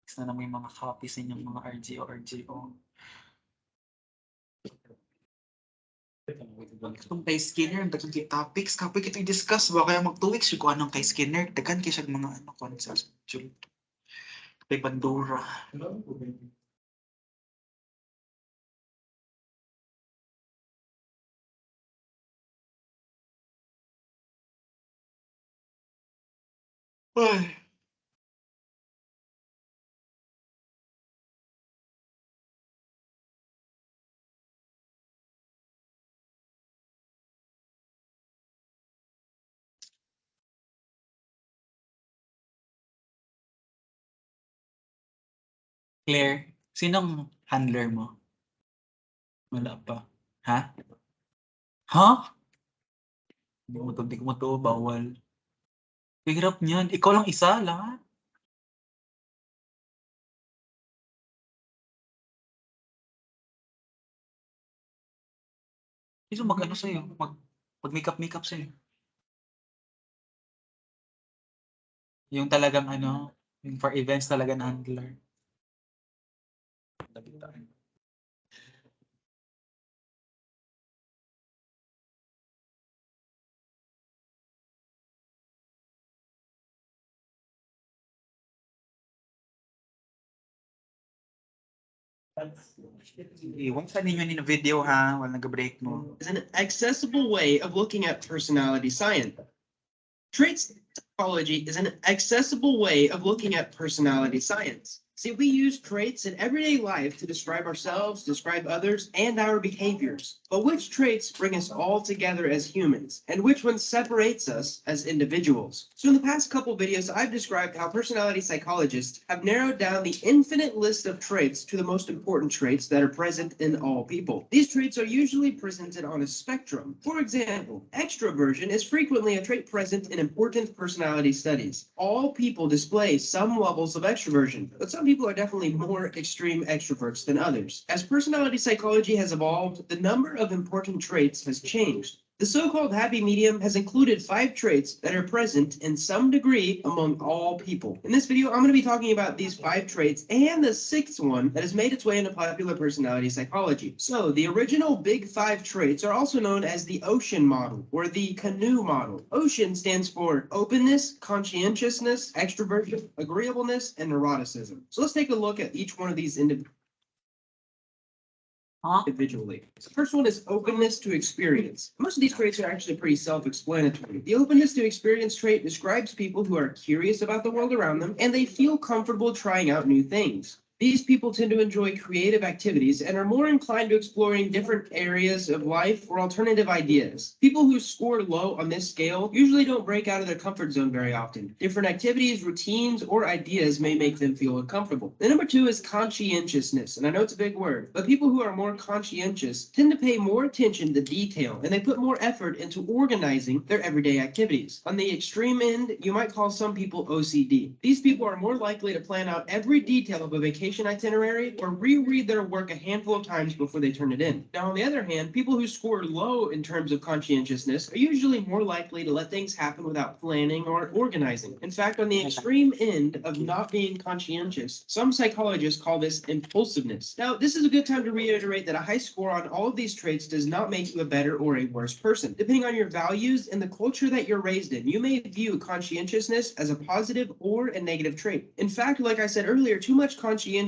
Isa na may mga copies sa inyong mga RGO. Kung kay Skinner, daghan kay topics, kapag ito i-discuss ba kaya mag 2 weeks yung kung anong kay Skinner, daghan kay siya mga ano concepts. Kay Pandora. Ay. Claire, sinong handler mo? Wala pa. Ha? Ha? Di mo to, bawal. Hirap niyan. Ikaw lang isa, lahat. Sino mag-ano sa'yo? Mag-makeup sa'yo? Yung talagang ano, yung for events talaga na handler. Iwan sa ninyo ni video ha, wala nag-break mo. Is an accessible way of looking at personality science. Traits psychology is an accessible way of looking at personality science. See, we use traits in everyday life to describe ourselves, describe others, and our behaviors. But which traits bring us all together as humans, and which one separates us as individuals? So in the past couple videos, I've described how personality psychologists have narrowed down the infinite list of traits to the most important traits that are present in all people. These traits are usually presented on a spectrum. For example, extroversion is frequently a trait present in important personality studies. All people display some levels of extroversion, but some people are definitely more extreme extroverts than others. As personality psychology has evolved, the number of important traits has changed. The so-called happy medium has included 5 traits that are present in some degree among all people. In this video, I'm going to be talking about these 5 traits and the 6th one that has made its way into popular personality psychology. So the original big 5 traits are also known as the ocean model or the canoe model. Ocean stands for openness, conscientiousness, extroversion, agreeableness, and neuroticism. So let's take a look at each one of these individuals. Huh? individually. The first one is openness to experience. Most of these traits are actually pretty self-explanatory. The openness to experience trait describes people who are curious about the world around them and they feel comfortable trying out new things. These people tend to enjoy creative activities and are more inclined to exploring different areas of life or alternative ideas. People who score low on this scale usually don't break out of their comfort zone very often. Different activities, routines, or ideas may make them feel uncomfortable. The number two is conscientiousness, and I know it's a big word, but people who are more conscientious tend to pay more attention to detail and they put more effort into organizing their everyday activities. On the extreme end, you might call some people OCD. These people are more likely to plan out every detail of a vacation itinerary or reread their work a handful of times before they turn it in. Now, on the other hand, people who score low in terms of conscientiousness are usually more likely to let things happen without planning or organizing. In fact, on the extreme end of not being conscientious, some psychologists call this impulsiveness. Now, this is a good time to reiterate that a high score on all of these traits does not make you a better or a worse person. Depending on your values and the culture that you're raised in, you may view conscientiousness as a positive or a negative trait. In fact, like I said earlier, too much conscientiousness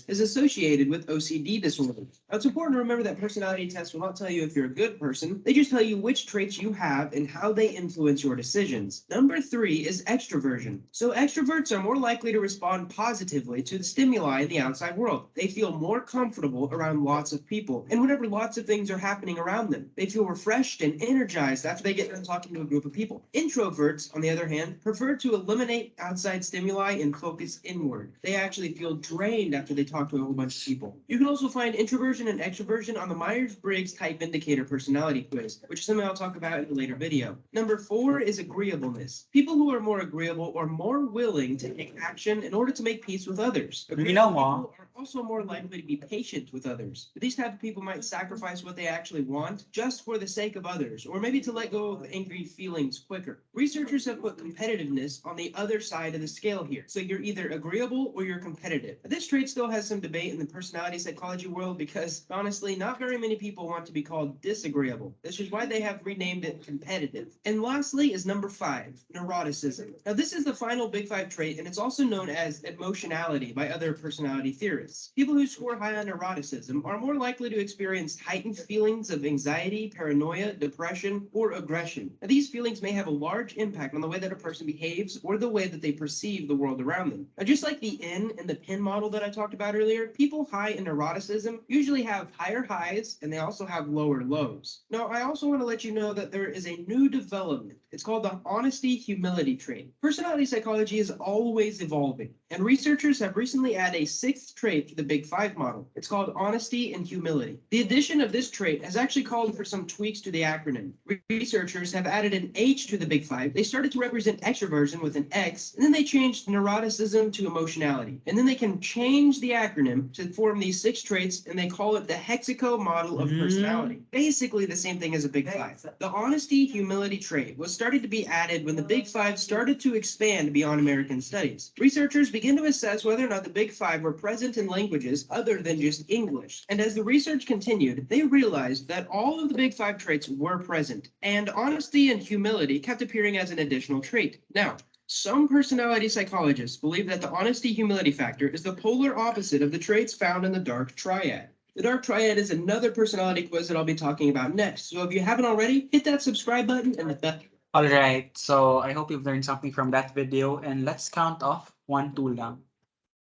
is associated with OCD disorders. Now, it's important to remember that personality tests will not tell you if you're a good person. They just tell you which traits you have and how they influence your decisions. Number three is extroversion. So extroverts are more likely to respond positively to the stimuli in the outside world. They feel more comfortable around lots of people and whenever lots of things are happening around them. They feel refreshed and energized after they get done talking to a group of people. Introverts, on the other hand, prefer to eliminate outside stimuli and focus inward. They actually feel drained after they talk to a whole bunch of people. You can also find introversion and extroversion on the Myers-Briggs Type Indicator personality quiz, which is something I'll talk about in a later video. Number four is agreeableness. People who are more agreeable are more willing to take action in order to make peace with others. Agreeable people are also more likely to be patient with others. But these type of people might sacrifice what they actually want just for the sake of others, or maybe to let go of angry feelings quicker. Researchers have put competitiveness on the other side of the scale here. So you're either agreeable or you're competitive. This trait still has some debate in the personality psychology world because, honestly, not very many people want to be called disagreeable. This is why they have renamed it competitive. And lastly is number five, neuroticism. Now, this is the final big five trait, and it's also known as emotionality by other personality theorists. People who score high on neuroticism are more likely to experience heightened feelings of anxiety, paranoia, depression, or aggression. Now, these feelings may have a large impact on the way that a person behaves or the way that they perceive the world around them. Now, just like the N and the PIN model that I talked about earlier, people high in neuroticism usually have higher highs and they also have lower lows. Now, I also want to let you know that there is a new development. It's called the honesty humility trait. Personality psychology is always evolving, and researchers have recently added a sixth trait to the Big Five model. It's called honesty and humility. The addition of this trait has actually called for some tweaks to the acronym. Researchers have added an H to the Big Five. They started to represent extroversion with an X, and then they changed neuroticism to emotionality. And then they can change the acronym to form these six traits, and they call it the Hexaco model of personality. Basically the same thing as a Big Five. The honesty humility trait was started to be added when the Big Five started to expand beyond American studies. Researchers began to assess whether or not the Big Five were present in languages other than just English. And as the research continued, they realized that all of the Big Five traits were present, and honesty and humility kept appearing as an additional trait. Now, some personality psychologists believe that the honesty humility factor is the polar opposite of the traits found in the dark triad. The dark triad is another personality quiz that I'll be talking about next. So if you haven't already, hit that subscribe button and hit that. All right, so I hope you've learned something from that video, and let's count off 1, 2 lang.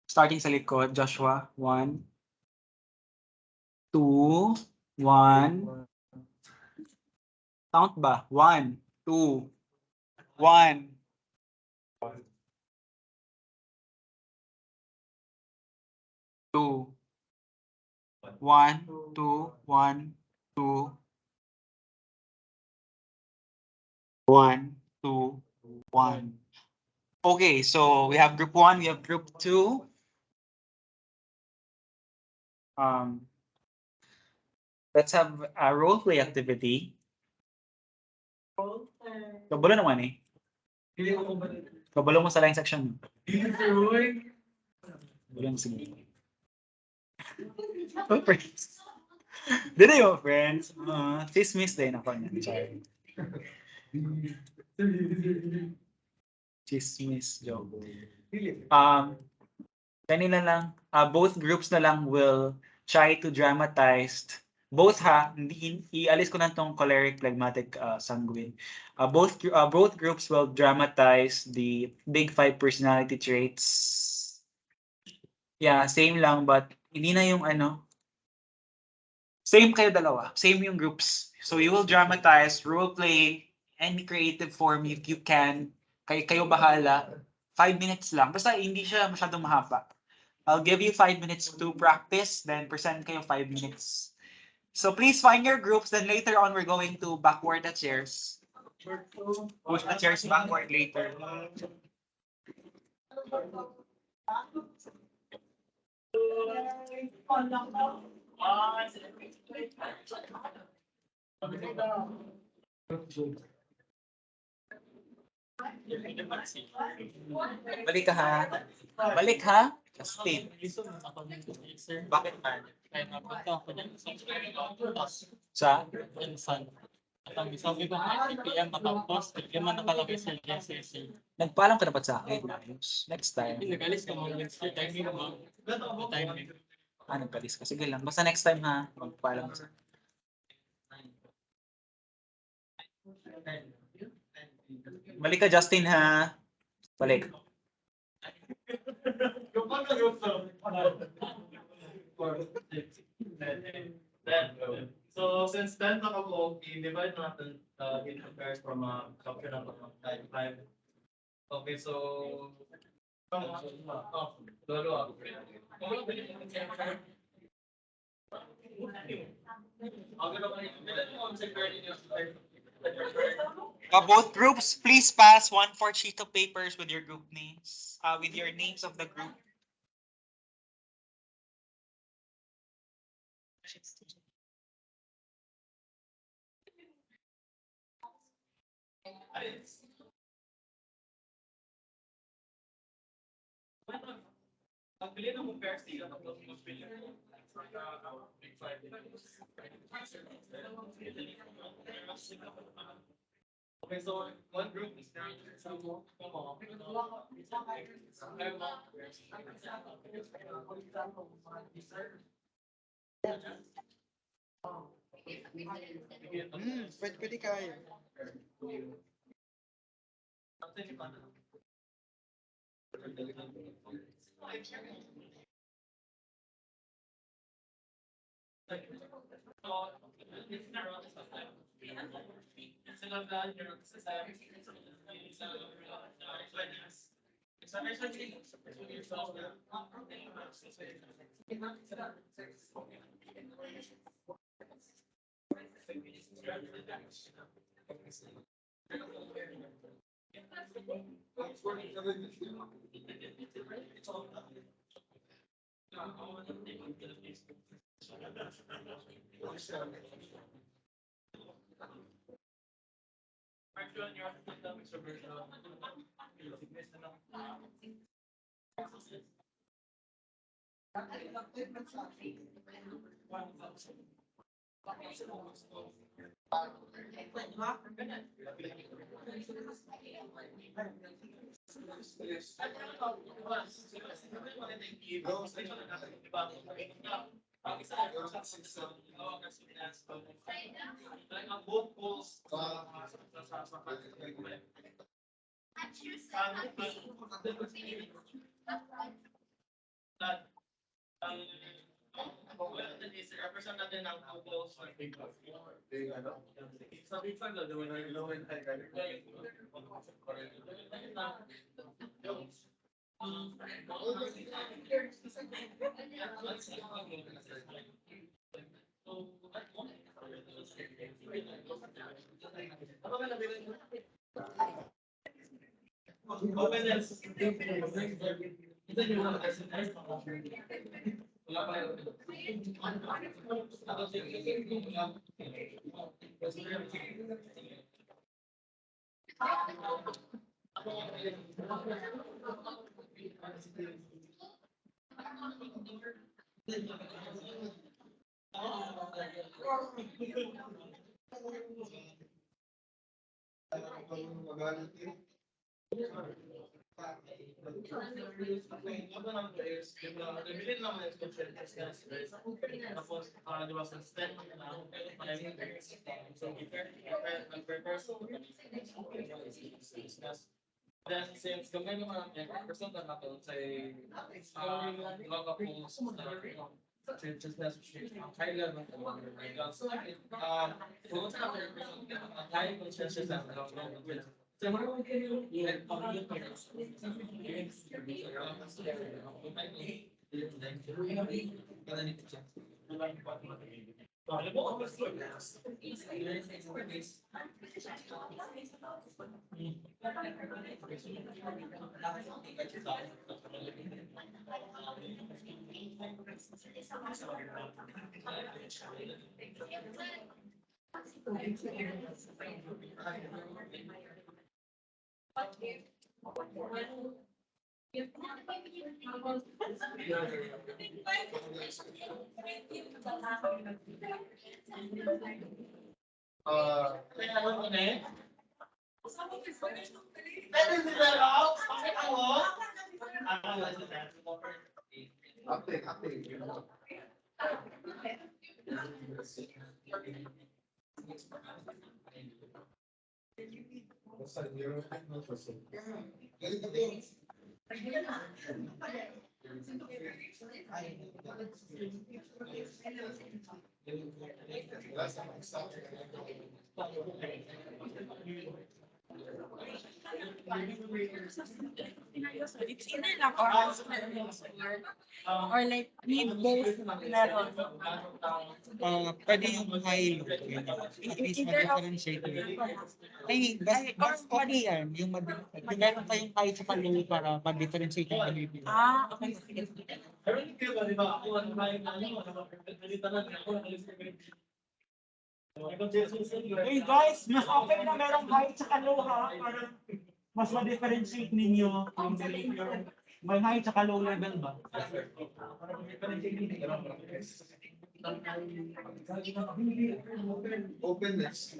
Starting sa likod, Joshua, 1, 2, 1. Count ba? 1, 2, 1. 2. 1, 2, 1, 2. 1, 2, 1. Okay, so we have group 1, we have group 2. Let's have a role play activity. Kabalo naman eh. Kabalo mo sa line section. Kabalo mo sige. Oh, friends. Dito yung friends. Chismis din ako niyan. Sorry. Chismis joke. Kanina lang, both groups na lang will try to dramatize both ialis ko na tong choleric, phlegmatic, sanguine. Both groups will dramatize the big five personality traits. Yeah, same lang but hindi na yung same kayo dalawa. Same yung groups. So you will dramatize, role play, any creative form if you can. Kayo bahala. 5 minutes lang. Basta hindi siya masyadong mahaba. I'll give you 5 minutes to practice, then present kayo 5 minutes. So please find your groups, then later on we're going to backward the chairs. Push the chairs backward later. Balik ka ha. Balik ha. Justin. Bakit man? Kaya napunta ako dyan Sa? Insan. At ang sabi ko, 8 PM matapos, hindi man nakalagay sa JCC. Nagpaalam ka dapat sa akin, Marius. Next time. Nag-alis ka mo, Wednesday, timing mo. Timing. Nagpalis ka. Sige lang. Basta next time ha. Magpaalam ka sa akin. Balik ka, Justin ha. Balik. So since 10 nakabuo, i-divide natin into pairs from a capture na type 5. Okay, so lolo ako. Both groups, please pass 1/4 sheet of papers with your group names. With your names of the group. Pagpili ng mga pairs nila, tapos mas pili ng big 5. Okay, so one group is now Pwede kaya. Ano lang ito is, bilhin lang ng exposure test test. Tapos, di ba, sa STEM na, so, nag-prepare so, then, since gamay naman ang person na natin sa mga posts na changes na high level because kung sa other person high conscious na so It's either lang or like need both meron. Pwede yung high low. At least ma-differentiate yun. Ay, mas okay yan. Yung meron kayong high sa low para ma-differentiate yung behavior. Okay. Sige. Hey guys, mas okay na merong high sa low ha. Para mas ma-differentiate ninyo yung behavior. May high sa low level ba? Openness.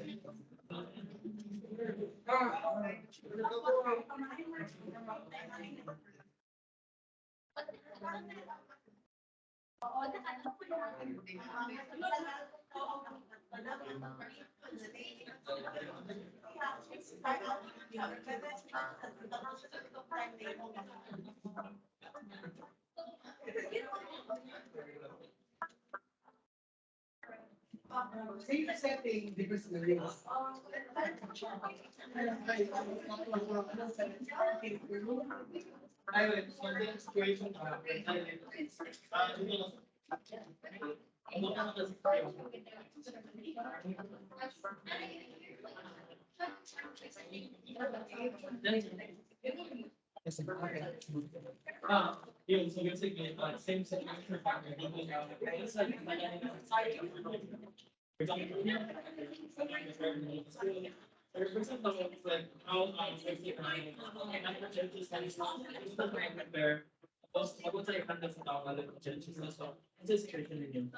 Same setting, different scenarios. Situation yun, so basically, same situation. For example, represent the like how compare tapos pagod sa ikandas sa tao ulit changes na so sa situation ninyo.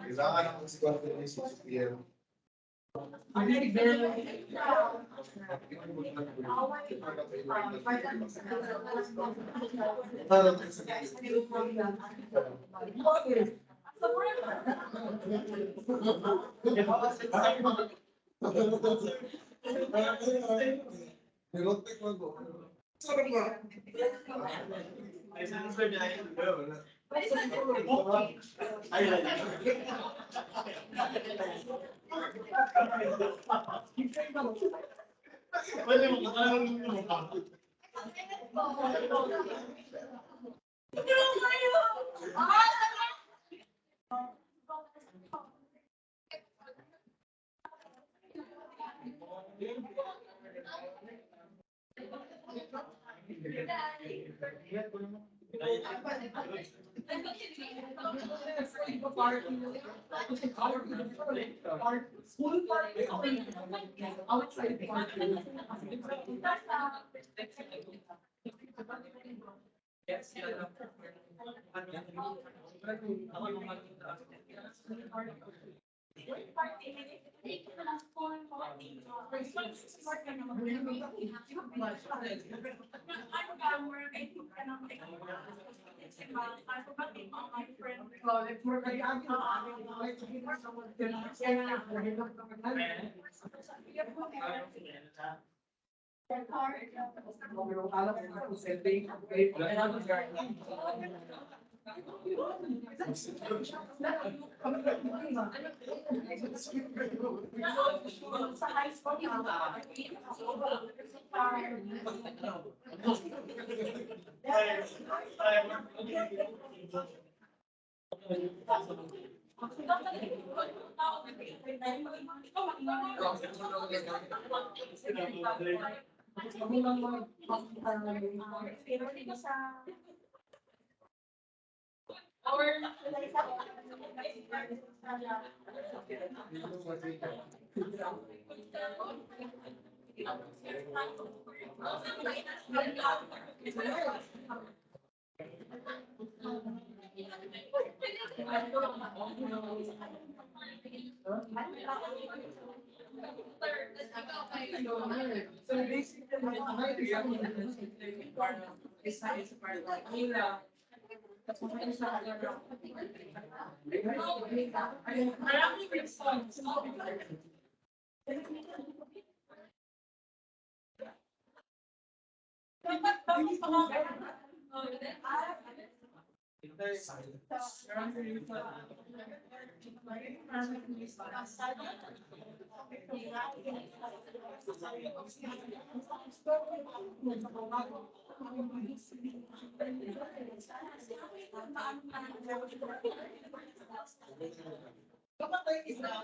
Kailangan ako si Conference sa PM.